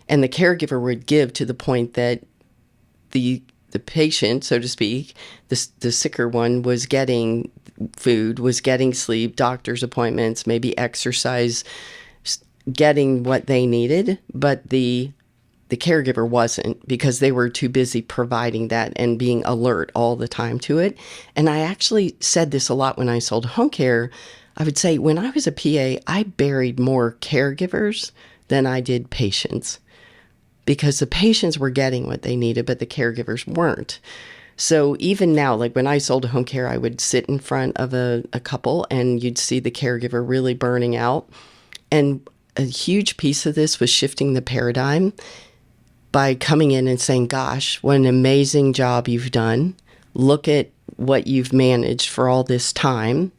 And the caregiver would give to the point that the patient, so to speak, the sicker one was getting food, was getting sleep, doctor's appointments, maybe exercise, getting what they needed, but the caregiver wasn't, because they were too busy providing that and being alert all the time to it. And I actually said this a lot when I sold home care. I would say when I was a PA, I buried more caregivers than I did patients, because the patients were getting what they needed, but the caregivers weren't. So even now, like when I sold home care, I would sit in front of a couple and you'd see the caregiver really burning out. And a huge piece of this was shifting the paradigm by coming in and saying, gosh, what an amazing job you've done. Look at what you've managed for all this time.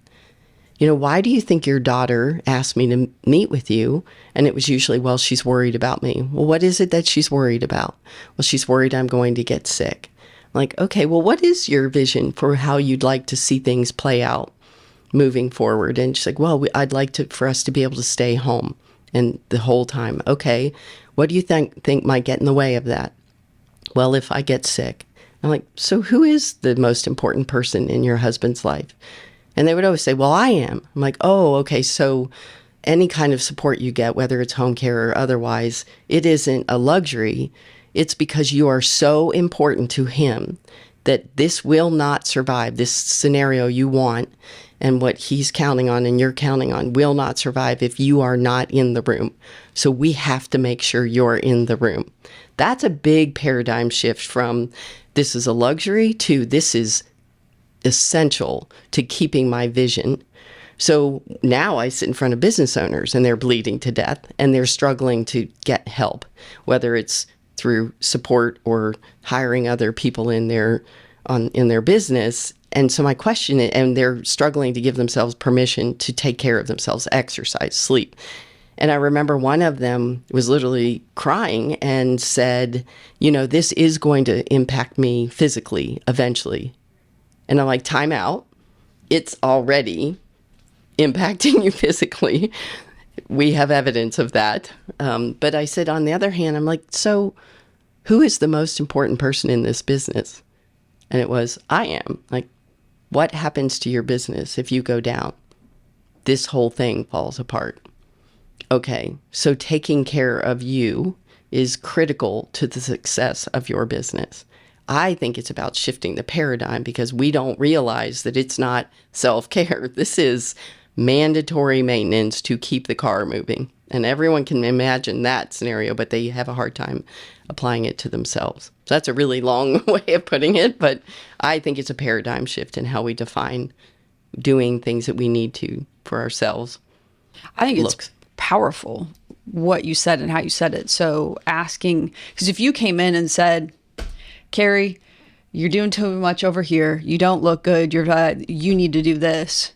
Why do you think your daughter asked me to meet with you? And it was usually, well, she's worried about me. Well, what is it that she's worried about? Well, she's worried I'm going to get sick. I'm like, okay, well, what is your vision for how you'd like to see things play out moving forward? And she's like, well, I'd like for us to be able to stay home and the whole time. Okay, what do you think might get in the way of that? Well, if I get sick. I'm like, so who is the most important person in your husband's life? And they would always say, well, I am. I'm like, oh, okay, so any kind of support you get, whether it's home care or otherwise, it isn't a luxury. It's because you are so important to him that this will not survive. This scenario you want and what he's counting on and you're counting on will not survive if you are not in the room. So we have to make sure you're in the room. That's a big paradigm shift from this is a luxury to this is essential to keeping my vision. So now I sit in front of business owners and they're bleeding to death and they're struggling to get help, whether it's through support or hiring other people in their business. And so my question, and they're struggling to give themselves permission to take care of themselves, exercise, sleep. And I remember one of them was literally crying and said, this is going to impact me physically eventually. And I'm like, time out. It's already impacting you physically. We have evidence of that. But I said, on the other hand, I'm like, so who is the most important person in this business? And it was, I am. Like, what happens to your business if you go down? This whole thing falls apart. Okay, so taking care of you is critical to the success of your business. I think it's about shifting the paradigm because we don't realize that it's not self-care. This is mandatory maintenance to keep the car moving. And everyone can imagine that scenario, but they have a hard time applying it to themselves. So that's a really long way of putting it, but I think it's a paradigm shift in how we define doing things that we need to for ourselves. I think it's powerful what you said and how you said it. So asking, because if you came in and said, Carrie, you're doing too much over here. You don't look good. You need to do this.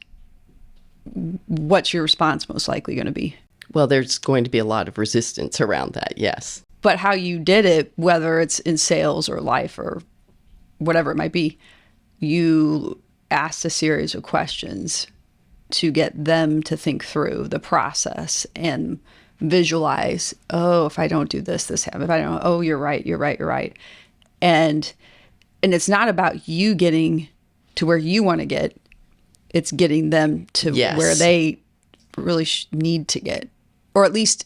What's your response most likely going to be? Well, there's going to be a lot of resistance around that, yes. But how you did it, whether it's in sales or life or whatever it might be, you asked a series of questions to get them to think through the process and visualize, oh, if I don't do this, this happens. If I don't, oh, you're right. And it's not about you getting to where you want to get. It's getting them to where they really need to get, or at least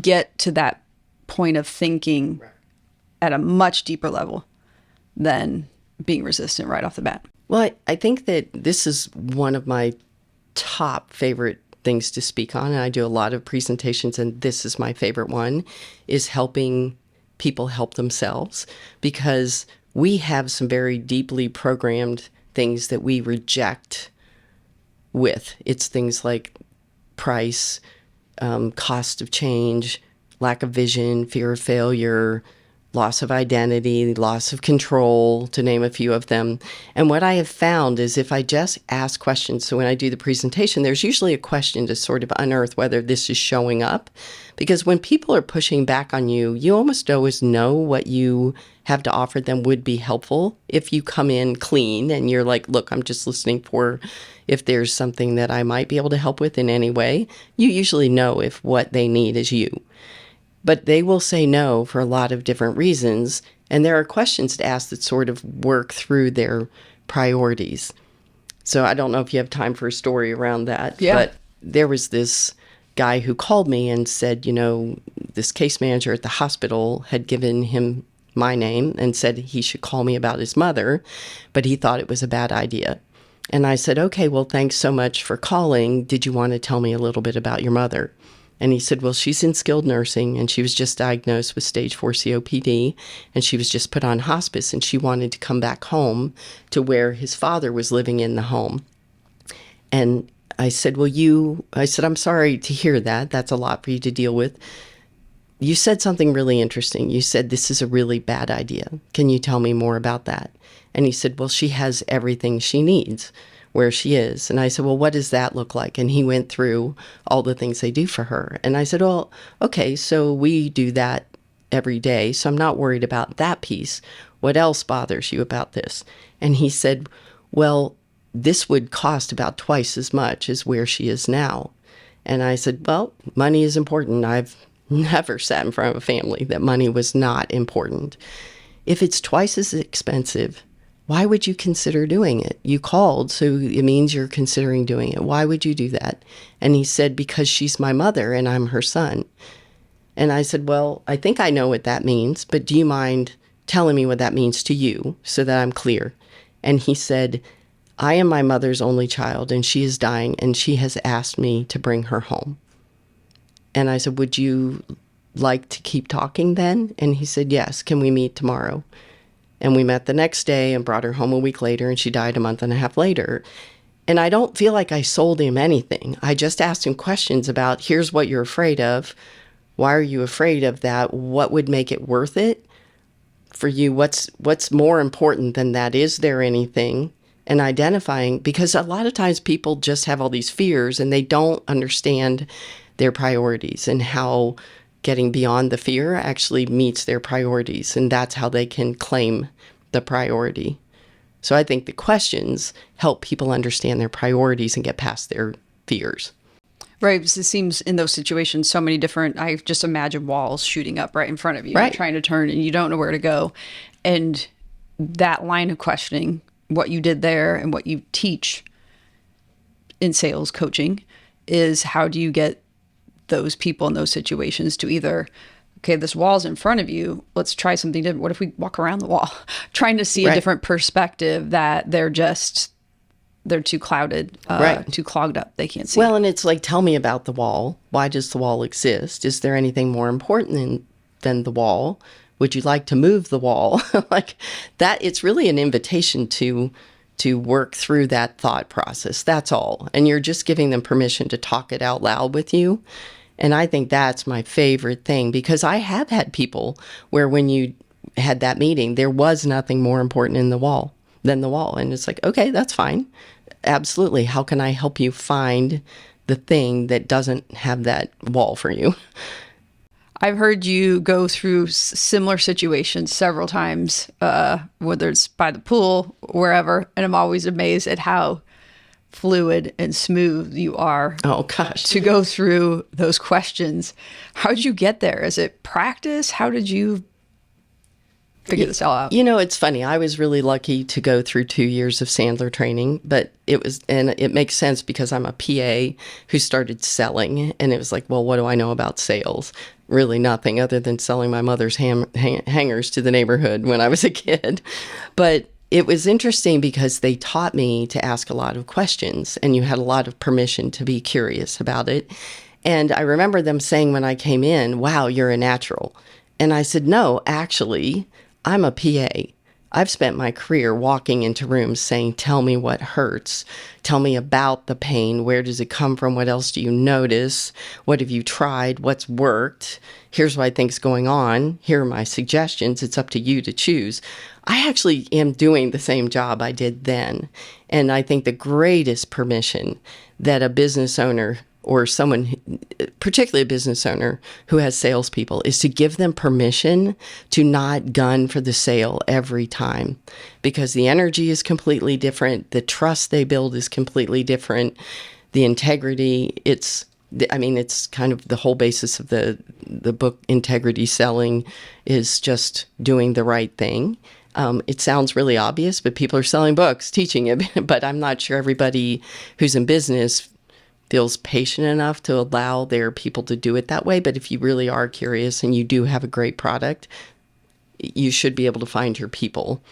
get to that point of thinking at a much deeper level than being resistant right off the bat. Well, I think that this is one of my top favorite things to speak on. And I do a lot of presentations, and this is my favorite one, is helping people help themselves, because we have some very deeply programmed things that we reject with. It's things like price, cost of change, lack of vision, fear of failure, loss of identity, loss of control, to name a few of them. And what I have found is if I just ask questions, so when I do the presentation, there's usually a question to sort of unearth whether this is showing up. Because when people are pushing back on you, you almost always know what you have to offer them would be helpful. If you come in clean and you're like, look, I'm just listening for if there's something that I might be able to help with in any way, you usually know if what they need is you. But they will say no for a lot of different reasons. And there are questions to ask that sort of work through their priorities. So I don't know if you have time for a story around that. Yeah. But there was this guy who called me and said, you know, this case manager at the hospital had given him my name and said he should call me about his mother, but he thought it was a bad idea. And I said, okay, well, thanks so much for calling. Did you want to tell me a little bit about your mother? And he said, well, she's in skilled nursing and she was just diagnosed with stage 4 COPD and she was just put on hospice and she wanted to come back home to where his father was living in the home. And I said, I'm sorry to hear that. That's a lot for you to deal with. You said something really interesting. You said, this is a really bad idea. Can you tell me more about that? And he said, well, she has everything she needs where she is. And I said, well, what does that look like? And he went through all the things they do for her. And I said, well, okay, so we do that every day. So I'm not worried about that piece. What else bothers you about this? And he said, well, this would cost about twice as much as where she is now. And I said, well, money is important. I've never sat in front of a family that money was not important. If it's twice as expensive, why would you consider doing it? You called, so it means you're considering doing it. Why would you do that? And he said, because she's my mother and I'm her son. And I said, well, I think I know what that means, but do you mind telling me what that means to you so that I'm clear? And he said, I am my mother's only child and she is dying and she has asked me to bring her home. And I said, would you like to keep talking then? And he said, yes, can we meet tomorrow? And we met the next day and brought her home a week later, and she died a month and a half later. And I don't feel like I sold him anything. I just asked him questions about, here's what you're afraid of. Why are you afraid of that? What would make it worth it for you? What's more important than that? Is there anything? And identifying, because a lot of times people just have all these fears and they don't understand their priorities and how getting beyond the fear actually meets their priorities. And that's how they can claim the priority. So I think the questions help people understand their priorities and get past their fears. Right. Because it seems in those situations, so many different, I just imagine walls shooting up right in front of you, Right. trying to turn and you don't know where to go. And that line of questioning, what you did there and what you teach in sales coaching is how do you get those people in those situations to either, okay, this wall's in front of you, let's try something different. What if we walk around the wall? Trying to see a different perspective that they're too clouded, too clogged up. They can't see. Well, and it's like, tell me about the wall. Why does the wall exist? Is there anything more important than the wall? Would you like to move the wall? Like that, it's really an invitation to work through that thought process. That's all. And you're just giving them permission to talk it out loud with you. And I think that's my favorite thing, because I have had people where when you had that meeting, there was nothing more important than the wall. And it's like, okay, that's fine. Absolutely. How can I help you find the thing that doesn't have that wall for you? I've heard you go through similar situations several times, whether it's by the pool, wherever, and I'm always amazed at how fluid and smooth you are. Oh, gosh. To go through those questions. How did you get there? Is it practice? How did you figure this all out? You know, it's funny. I was really lucky to go through 2 years of Sandler training, but it makes sense because I'm a PA who started selling, and it was like, well, what do I know about sales? Really nothing other than selling my mother's hangers to the neighborhood when I was a kid. But it was interesting because they taught me to ask a lot of questions, and you had a lot of permission to be curious about it. And I remember them saying when I came in, wow, you're a natural. And I said, no, actually, I'm a PA. I've spent my career walking into rooms saying, tell me what hurts. Tell me about the pain. Where does it come from? What else do you notice? What have you tried? What's worked? Here's what I think's going on. Here are my suggestions. It's up to you to choose. I actually am doing the same job I did then. And I think the greatest permission that a business owner or someone, particularly a business owner who has salespeople, is to give them permission to not gun for the sale every time, because the energy is completely different. The trust they build is completely different. The integrity, it's kind of the whole basis of the book, Integrity Selling, is just doing the right thing. It sounds really obvious, but people are selling books, teaching it, but I'm not sure everybody who's in business feels patient enough to allow their people to do it that way. But if you really are curious and you do have a great product, you should be able to find your people.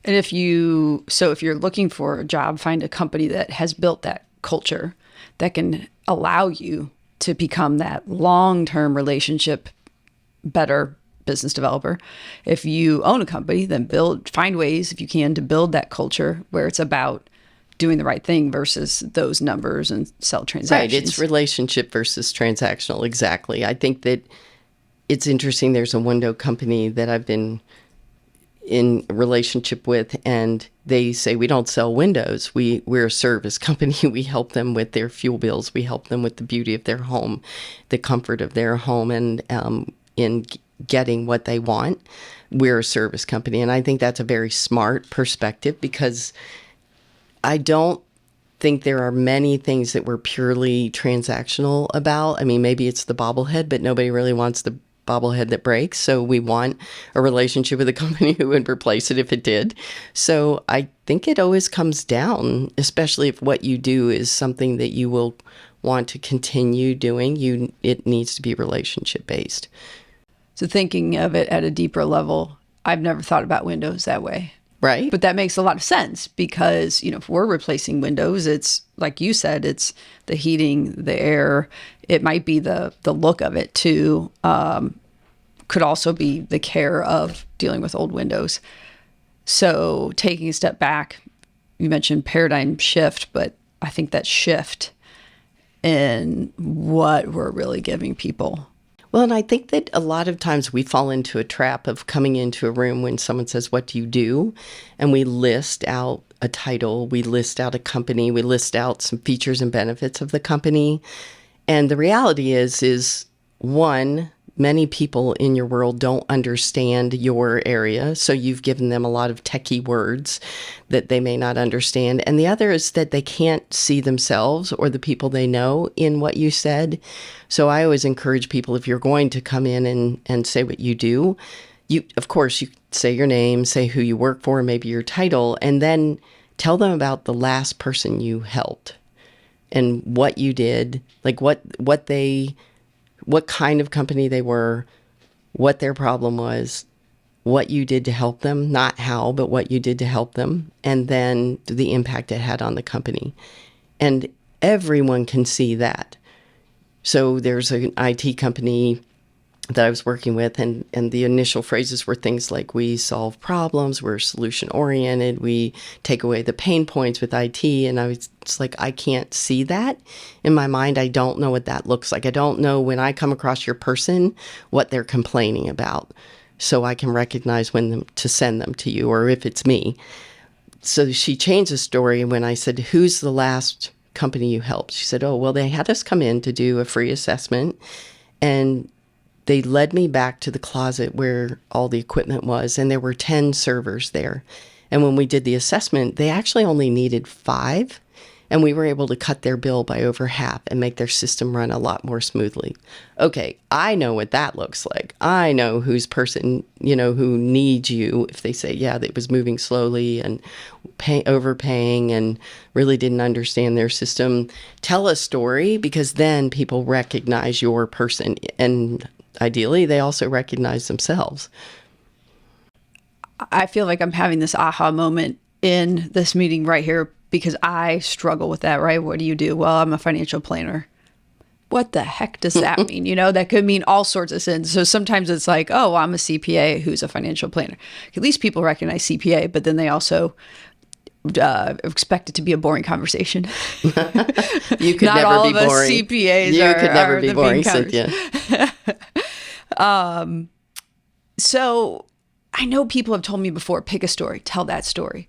And if you're looking for a job, find a company that has built that culture that can allow you to become that long-term relationship better business developer. If you own a company, then find ways, if you can, to build that culture where it's about doing the right thing versus those numbers and sell transactions. Right. It's relationship versus transactional. Exactly. I think that it's interesting. There's a window company that I've been in a relationship with, and they say, we don't sell windows. We're a service company. We help them with their fuel bills. We help them with the beauty of their home, the comfort of their home, and in getting what they want. We're a service company. And I think that's a very smart perspective, because I don't think there are many things that we're purely transactional about. I mean, maybe it's the bobblehead, but nobody really wants the bobblehead that breaks. So we want a relationship with a company who would replace it if it did. So I think it always comes down, especially if what you do is something that you will want to continue doing, it needs to be relationship based. So thinking of it at a deeper level, I've never thought about windows that way. Right. But that makes a lot of sense, because, if we're replacing windows, it's like you said, it's the heating, the air. It might be the look of it too. Could also be the care of dealing with old windows. So taking a step back, you mentioned paradigm shift, but I think that shift in what we're really giving people. Well, and I think that a lot of times we fall into a trap of coming into a room when someone says, what do you do? And we list out a title, we list out a company, we list out some features and benefits of the company. And the reality is one, many people in your world don't understand your area. So you've given them a lot of techie words that they may not understand. And the other is that they can't see themselves or the people they know in what you said. So I always encourage people, if you're going to come in and say what you do, of course, you say your name, say who you work for, maybe your title, and then tell them about the last person you helped and what you did, like what kind of company they were, what their problem was, what you did to help them, not how, but what you did to help them, and then the impact it had on the company. And everyone can see that. So there's an IT company that I was working with, and the initial phrases were things like, we solve problems, we're solution oriented, we take away the pain points with IT. And I was just like, I can't see that in my mind. I don't know what that looks like. I don't know when I come across your person what they're complaining about, so I can recognize when to send them to you, or if it's me. So she changed the story when I said, who's the last company you helped? She said, oh, well, they had us come in to do a free assessment, and they led me back to the closet where all the equipment was, and there were 10 servers there. And when we did the assessment, they actually only needed 5, and we were able to cut their bill by over half and make their system run a lot more smoothly. Okay, I know what that looks like. I know whose person, who needs you if they say, yeah, it was moving slowly and overpaying and really didn't understand their system. Tell a story, because then people recognize your person, and ideally, they also recognize themselves. I feel like I'm having this aha moment in this meeting right here, because I struggle with that, right? What do you do? Well, I'm a financial planner. What the heck does that mean? That could mean all sorts of things. So sometimes it's like, oh, I'm a CPA who's a financial planner. At least people recognize CPA, but then they also expect it to be a boring conversation. You could Not never all be of us boring. CPAs You are, could never are be the boring, bean counters. Cynthia. So I know people have told me before, pick a story, tell that story.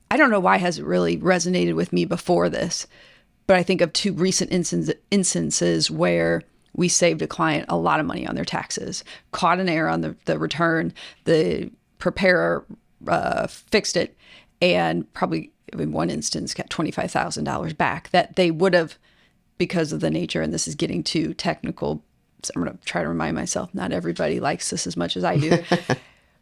I don't know why it hasn't really resonated with me before this, but I think of 2 recent instances where we saved a client a lot of money on their taxes, caught an error on the return, the preparer fixed it, and probably in one instance got $25,000 back that they would have, because of the nature, and this is getting too technical, so I'm going to try to remind myself, not everybody likes this as much as I do,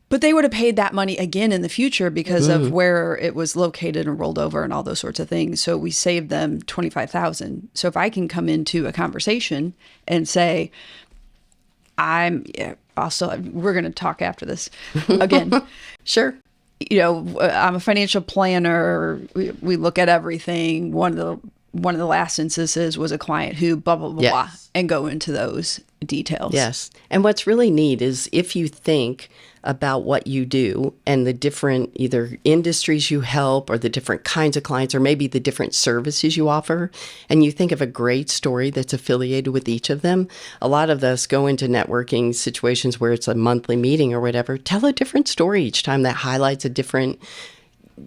but they would have paid that money again in the future because of where it was located and rolled over and all those sorts of things. So we saved them $25,000. So if I can come into a conversation and say, we're going to talk after this again. Sure. I'm a financial planner. We look at everything. One of the last instances was a client who blah, blah, blah, Yes. blah, and go into those details. Yes. And what's really neat is if you think about what you do and the different either industries you help or the different kinds of clients or maybe the different services you offer, and you think of a great story that's affiliated with each of them. A lot of us go into networking situations where it's a monthly meeting or whatever. Tell a different story each time that highlights a different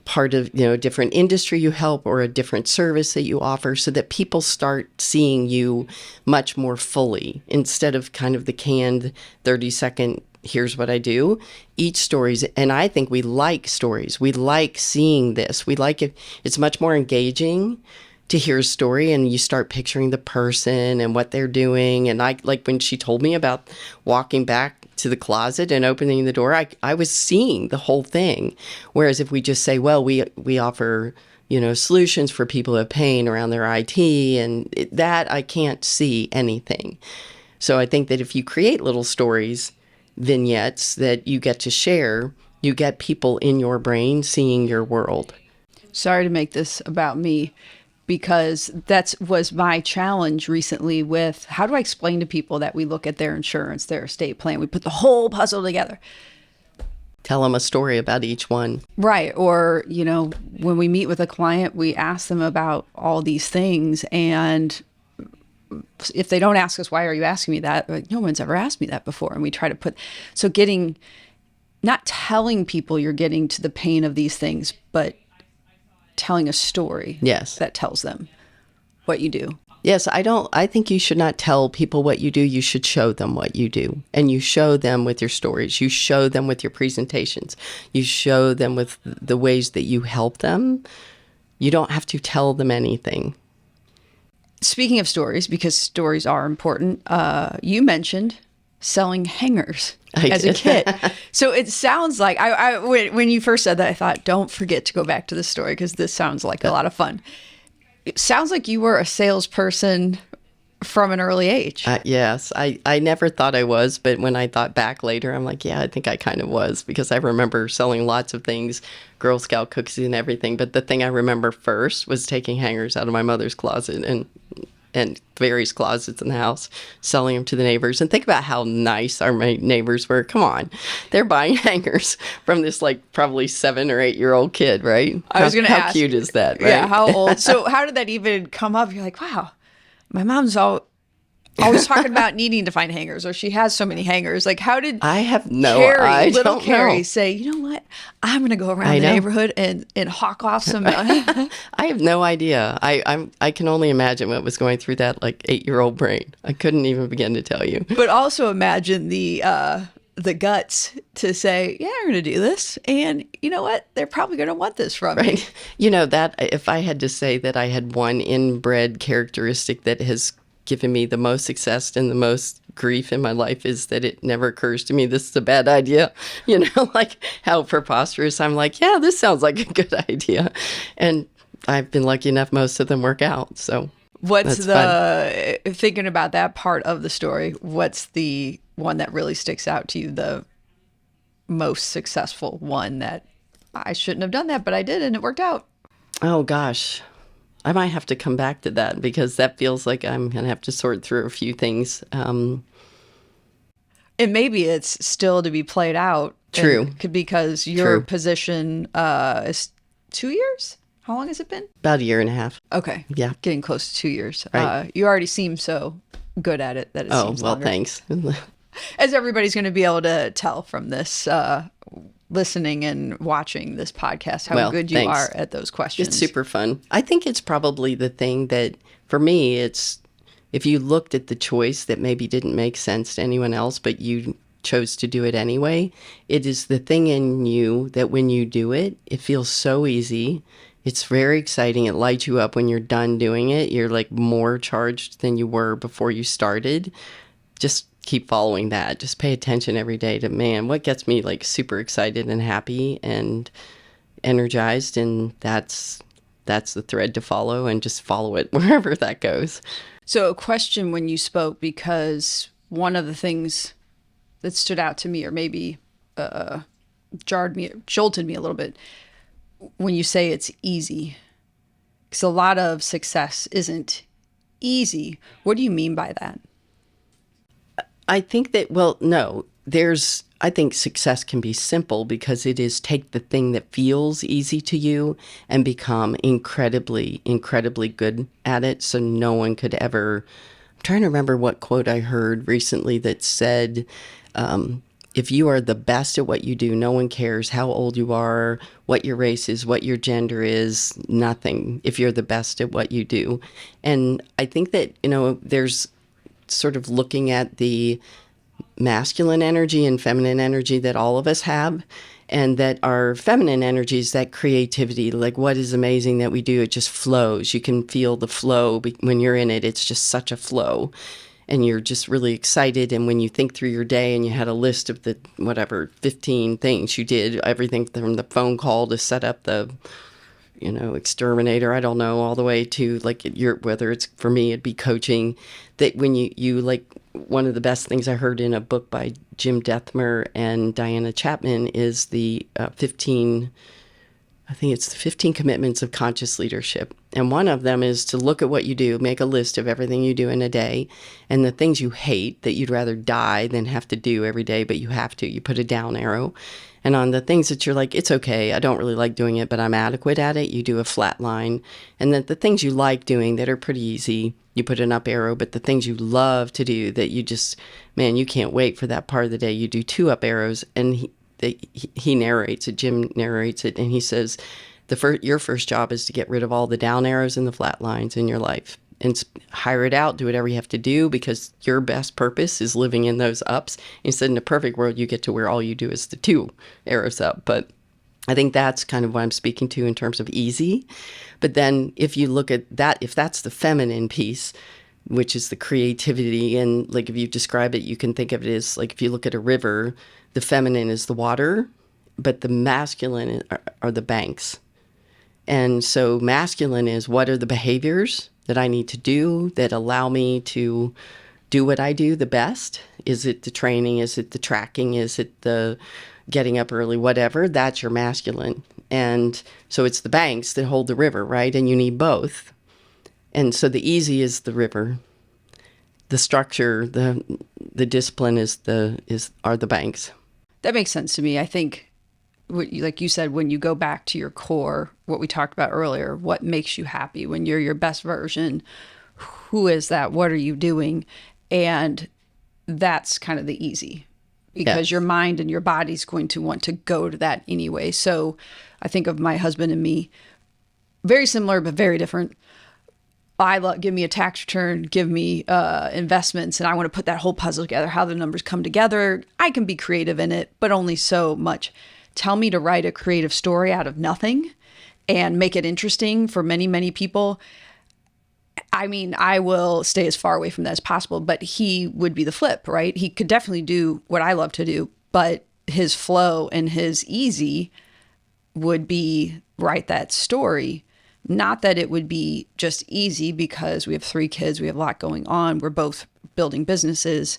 part of, different industry you help or a different service that you offer, so that people start seeing you much more fully instead of kind of the canned 30-second, here's what I do. Each story's, and I think we like stories. We like seeing this. We like it. It's much more engaging to hear a story and you start picturing the person and what they're doing. And I like when she told me about walking back to the closet and opening the door, I was seeing the whole thing. Whereas if we just say, well, we offer, solutions for people who have pain around their IT, and that I can't see anything. So I think that if you create little stories, vignettes that you get to share, you get people in your brain seeing your world. Sorry to make this about me, because that was my challenge recently with how do I explain to people that we look at their insurance, their estate plan, we put the whole puzzle together. Tell them a story about each one. Right. Or, when we meet with a client, we ask them about all these things. And if they don't ask us, why are you asking me that? Like, no one's ever asked me that before. And we try to not telling people you're getting to the pain of these things, but telling a story Yes. that tells them what you do. Yes, I think you should not tell people what you do. You should show them what you do. And you show them with your stories. You show them with your presentations. You show them with the ways that you help them. You don't have to tell them anything. Speaking of stories, because stories are important, you mentioned selling hangers as a kid. So it sounds like, when you first said that, I thought, don't forget to go back to the story because this sounds like a lot of fun. It sounds like you were a salesperson from an early age. Yes, I never thought I was, but when I thought back later, I'm like, yeah, I think I kind of was, because I remember selling lots of things, Girl Scout cookies and everything. But the thing I remember first was taking hangers out of my mother's closet and various closets in the house, selling them to the neighbors. And think about how nice our neighbors were. Come on. They're buying hangers from this probably 7 or 8 year old kid, right? I was going to ask. How cute is that, right? Yeah, how old? So how did that even come up? You're like, wow, my mom's always talking about needing to find hangers, or she has so many hangers. Like, how did I have no little Carrie say, you know what, I'm going to go around the neighborhood and hawk off some. I have no idea. I can only imagine what was going through that 8-year-old brain. I couldn't even begin to tell you. But also imagine the guts to say, yeah, I'm going to do this. And you know what? They're probably going to want this from me. You know, that if I had to say that I had one inbred characteristic that has given me the most success and the most grief in my life, is that it never occurs to me this is a bad idea. You know, like how preposterous. I'm like, yeah, this sounds like a good idea. And I've been lucky enough most of them work out. So what's thinking about that part of the story, what's the one that really sticks out to you, the most successful one that I shouldn't have done that, but I did and it worked out? Oh, gosh. I might have to come back to that, because that feels like I'm going to have to sort through a few things. And maybe it's still to be played out. True. Because your position is 2 years? How long has it been? About 1.5 years. Okay. Yeah. Getting close to 2 years. Right. You already seem so good at it that it seems longer. Thanks. As everybody's going to be able to tell from this listening and watching this podcast, how good you are at those questions. It's super fun. I think it's probably the thing that, for me, it's if you looked at the choice that maybe didn't make sense to anyone else, but you chose to do it anyway, it is the thing in you that when you do it, it feels so easy. It's very exciting. It lights you up when you're done doing it. You're more charged than you were before you started. Just keep following that. Just pay attention every day to, man, what gets me super excited and happy and energized, and that's the thread to follow, and just follow it wherever that goes. So a question when you spoke, because one of the things that stood out to me, or maybe jolted me a little bit, when you say it's easy, because a lot of success isn't easy. What do you mean by that? I think that, I think success can be simple, because it is take the thing that feels easy to you and become incredibly, incredibly good at it. So no one could ever, I'm trying to remember what quote I heard recently that said, if you are the best at what you do, no one cares how old you are, what your race is, what your gender is, nothing, if you're the best at what you do. And I think that, there's sort of looking at the masculine energy and feminine energy that all of us have, and that our feminine energy is that creativity, what is amazing that we do, it just flows. You can feel the flow when you're in it. It's just such a flow, and you're just really excited. And when you think through your day and you had a list of the 15 things you did, everything from the phone call to set up the exterminator, I don't know, all the way to whether it's, for me, it'd be coaching, that when you one of the best things I heard in a book by Jim Dethmer and Diana Chapman is the 15 commitments of conscious leadership. And one of them is to look at what you do, make a list of everything you do in a day, and the things you hate that you'd rather die than have to do every day, but you have to, you put a down arrow. And on the things that you're it's okay, I don't really like doing it, but I'm adequate at it, you do a flat line. And then the things you like doing that are pretty easy, you put an up arrow. But the things you love to do that you just, man, you can't wait for that part of the day, you do 2 up arrows. And he narrates it, Jim narrates it, and he says, your first job is to get rid of all the down arrows and the flat lines in your life. and hire it out, do whatever you have to do, because your best purpose is living in those ups. Instead, in a perfect world, you get to where all you do is the 2 arrows up. But I think that's kind of what I'm speaking to in terms of easy. But then if you look at that, if that's the feminine piece, which is the creativity, and like if you describe it, you can think of it as like if you look at a river, the feminine is the water, but the masculine are the banks. And so masculine is, what are the behaviors that I need to do that allow me to do what I do the best? Is it the training? Is it the tracking? Is it the getting up early? Whatever, that's your masculine. And so it's the banks that hold the river, right? And you need both. And so the easy is the river. The structure, the discipline are the banks. That makes sense to me. I think, like you said, when you go back to your core, what we talked about earlier, what makes you happy when you're your best version, who is that? What are you doing? And that's kind of the easy, because your mind and your body's going to want to go to that anyway. So I think of my husband and me, very similar, but very different. Give me a tax return, give me investments, and I want to put that whole puzzle together, how the numbers come together. I can be creative in it, but only so much. Tell me to write a creative story out of nothing and make it interesting for many, many people. I mean, I will stay as far away from that as possible, but he would be the flip, right? He could definitely do what I love to do, but his flow and his easy would be write that story. Not that it would be just easy, because we have 3 kids, we have a lot going on, we're both building businesses.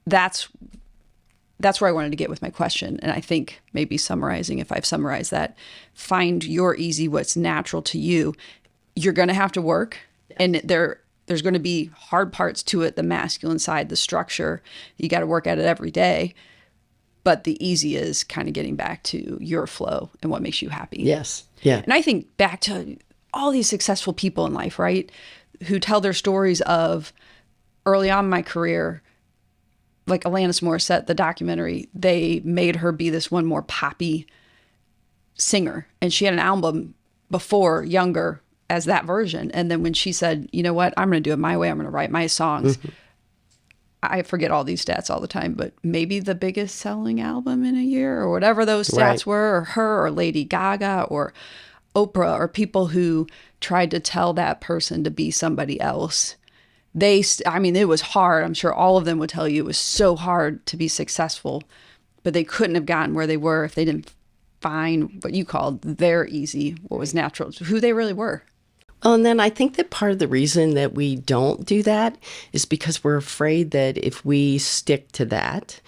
That's where I wanted to get with my question. And I think maybe summarizing, if I've summarized that, find your easy, what's natural to you. You're going to have to work, and there's going to be hard parts to it, the masculine side, the structure. You got to work at it every day. But the easy is kind of getting back to your flow and what makes you happy. Yes. Yeah. And I think back to all these successful people in life, right? Who tell their stories of early on in my career, like Alanis Morissette, the documentary, they made her be this one more poppy singer. And she had an album before, younger, as that version. And then when she said, you know what, I'm going to do it my way, I'm going to write my songs. Mm-hmm. I forget all these stats all the time, but maybe the biggest selling album in a year or whatever those stats were, or her or Lady Gaga or Oprah, or people who tried to tell that person to be somebody else. It was hard. I'm sure all of them would tell you it was so hard to be successful, but they couldn't have gotten where they were if they didn't find what you called their easy, what was natural, who they really were. Well, and then I think that part of the reason that we don't do that is because we're afraid that if we stick to that,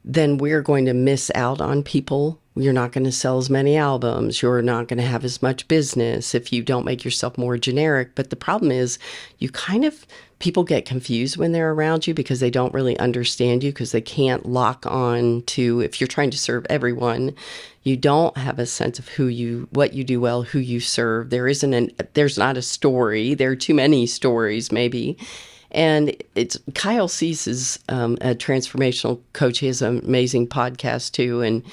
then we're going to miss out on people. You're not going to sell as many albums. You're not going to have as much business if you don't make yourself more generic. But the problem is people get confused when they're around you because they don't really understand you, because they can't lock on to, if you're trying to serve everyone, you don't have a sense of what you do well, who you serve. There's not a story. There are too many stories, maybe. And Kyle Cease is a transformational coach. He has an amazing podcast too. And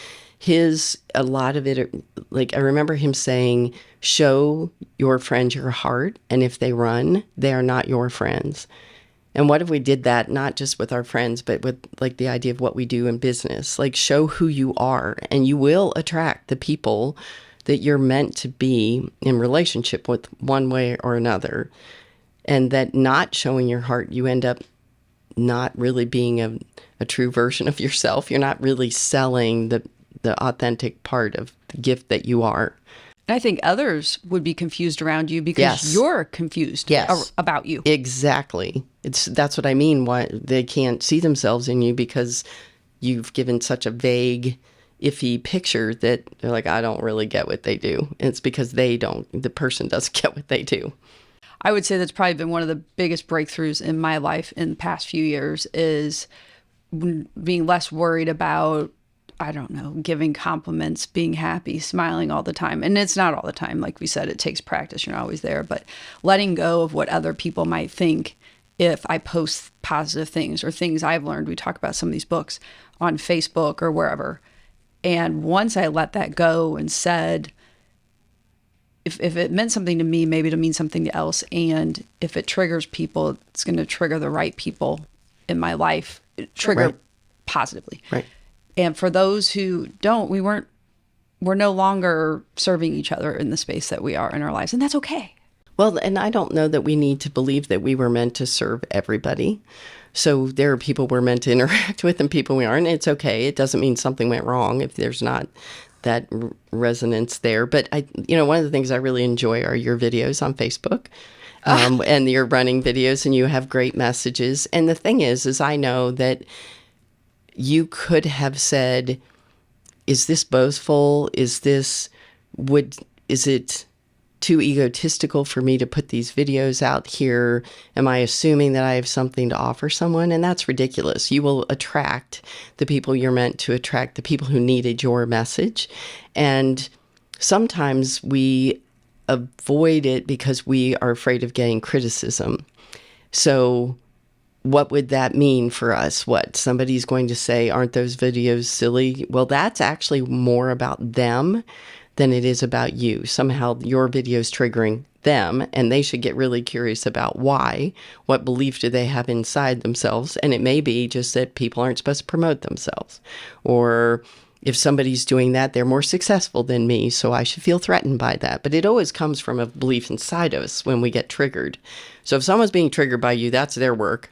a lot of it, like I remember him saying, show your friends your heart. And if they run, they are not your friends. And what if we did that, not just with our friends, but with like the idea of what we do in business, like show who you are, and you will attract the people that you're meant to be in relationship with one way or another. And that not showing your heart, you end up not really being a true version of yourself. You're not really selling the authentic part of the gift that you are. And I think others would be confused around you because you're confused about you. Exactly. That's what I mean. Why they can't see themselves in you, because you've given such a vague, iffy picture that they're like, I don't really get what they do. And it's because the person doesn't get what they do. I would say that's probably been one of the biggest breakthroughs in my life in the past few years, is being less worried about, I don't know, giving compliments, being happy, smiling all the time. And it's not all the time. Like we said, it takes practice. You're not always there. But letting go of what other people might think if I post positive things or things I've learned. We talk about some of these books on Facebook or wherever. And once I let that go and said, if it meant something to me, maybe it'll mean something else. And if it triggers people, it's going to trigger the right people in my life, trigger positively. Right. And for those who don't, we're no longer serving each other in the space that we are in our lives. And that's okay. Well, and I don't know that we need to believe that we were meant to serve everybody. So there are people we're meant to interact with and people we aren't. It's okay. It doesn't mean something went wrong if there's not that resonance there. But one of the things I really enjoy are your videos on Facebook and your running videos, and you have great messages. And the thing is I know that you could have said, is this boastful? Is it too egotistical for me to put these videos out here? Am I assuming that I have something to offer someone? And that's ridiculous. You will attract the people you're meant to attract, the people who needed your message. And sometimes we avoid it because we are afraid of getting criticism. So what would that mean for us? What, somebody's going to say, aren't those videos silly? Well, that's actually more about them than it is about you. Somehow your video's triggering them, and they should get really curious about why. What belief do they have inside themselves? And it may be just that people aren't supposed to promote themselves. Or if somebody's doing that, they're more successful than me, so I should feel threatened by that. But it always comes from a belief inside us when we get triggered. So if someone's being triggered by you, that's their work.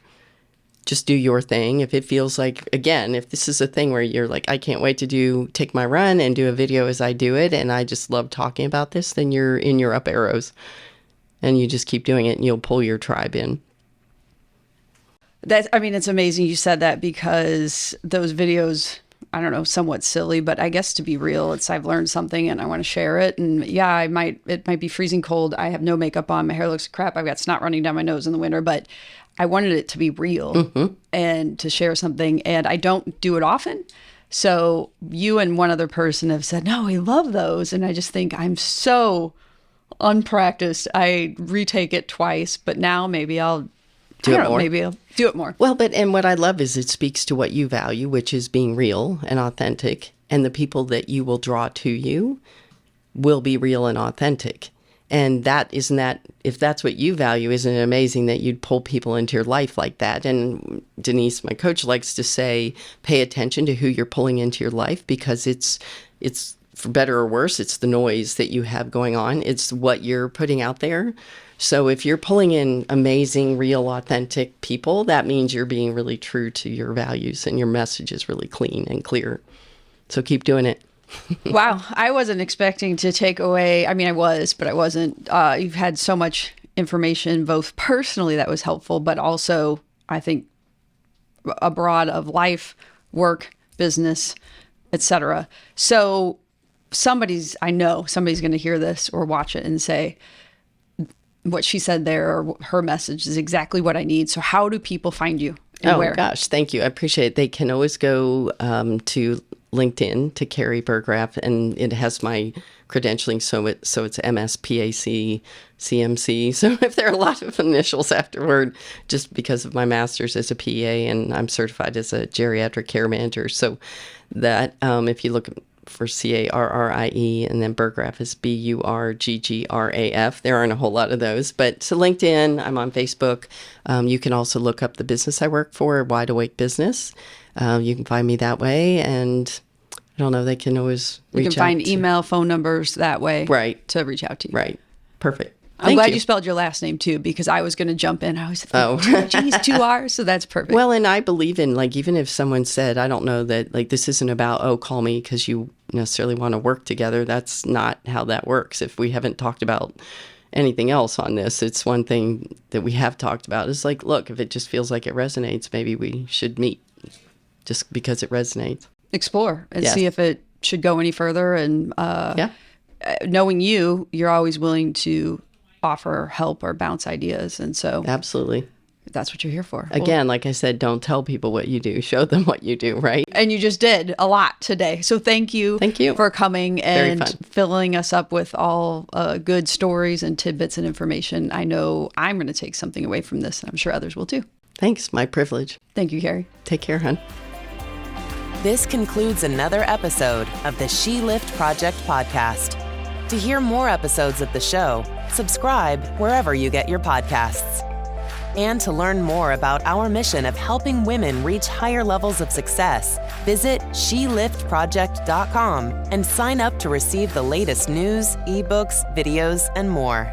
Just do your thing. If it feels like, again, if this is a thing where you're like, I can't wait to take my run and do a video as I do it, and I just love talking about this, then you're in your up arrows. And you just keep doing it, and you'll pull your tribe in. It's amazing you said that, because those videos, I don't know, somewhat silly, but I guess to be real, I've learned something and I want to share it. And yeah, it might be freezing cold. I have no makeup on. My hair looks crap. I've got snot running down my nose in the winter, but I wanted it to be real and to share something. And I don't do it often. So you and one other person have said, no, we love those. And I just think I'm so unpracticed. I retake it twice, but now maybe I'll do it more. Well, and what I love is it speaks to what you value, which is being real and authentic. And the people that you will draw to you will be real and authentic. And if that's what you value, isn't it amazing that you'd pull people into your life like that? And Denise, my coach, likes to say, pay attention to who you're pulling into your life, because it's for better or worse, it's the noise that you have going on. It's what you're putting out there. So if you're pulling in amazing, real, authentic people, that means you're being really true to your values and your message is really clean and clear. So keep doing it. Wow. I wasn't expecting to take away. I was, but I wasn't. You've had so much information, both personally that was helpful, but also I think abroad of life, work, business, etc. So I know somebody's going to hear this or watch it and say, what she said there, or her message is exactly what I need. So how do people find you and where? Gosh, thank you. I appreciate it. They can always go to LinkedIn to Carrie Burggraf, and it has my credentialing, so it's MSPAC CMC. So if there are a lot of initials afterward, just because of my master's as a PA, and I'm certified as a geriatric care manager. So that if you look for CARRIE, and then Burggraf is BURGGRAF. There aren't a whole lot of those, but so LinkedIn, I'm on Facebook. You can also look up the business I work for, Wide Awake Business. You can find me that way, and I don't know, they can always reach out. You can find email, phone numbers that way, right, to reach out to you. Right. Perfect. I'm glad you spelled your last name too, because I was going to jump in. I was like, geez, 2 R's, so that's perfect. Well, and I believe in, even if someone said, I don't know that, this isn't about, call me because you necessarily want to work together. That's not how that works. If we haven't talked about anything else on this, it's one thing that we have talked about is look, if it just feels like it resonates, maybe we should meet just because it resonates. Explore and see if it should go any further. And knowing you're always willing to offer help or bounce ideas. And so absolutely, that's what you're here for. Again, like I said, don't tell people what you do, show them what you do, right? And you just did a lot today. So thank you for coming and filling us up with all good stories and tidbits and information. I know I'm going to take something away from this, and I'm sure others will too. Thanks. My privilege. Thank you, Carrie. Take care, hon. This concludes another episode of the She Lift Project podcast. To hear more episodes of the show, subscribe wherever you get your podcasts. And to learn more about our mission of helping women reach higher levels of success, visit SheLiftProject.com and sign up to receive the latest news, ebooks, videos, and more.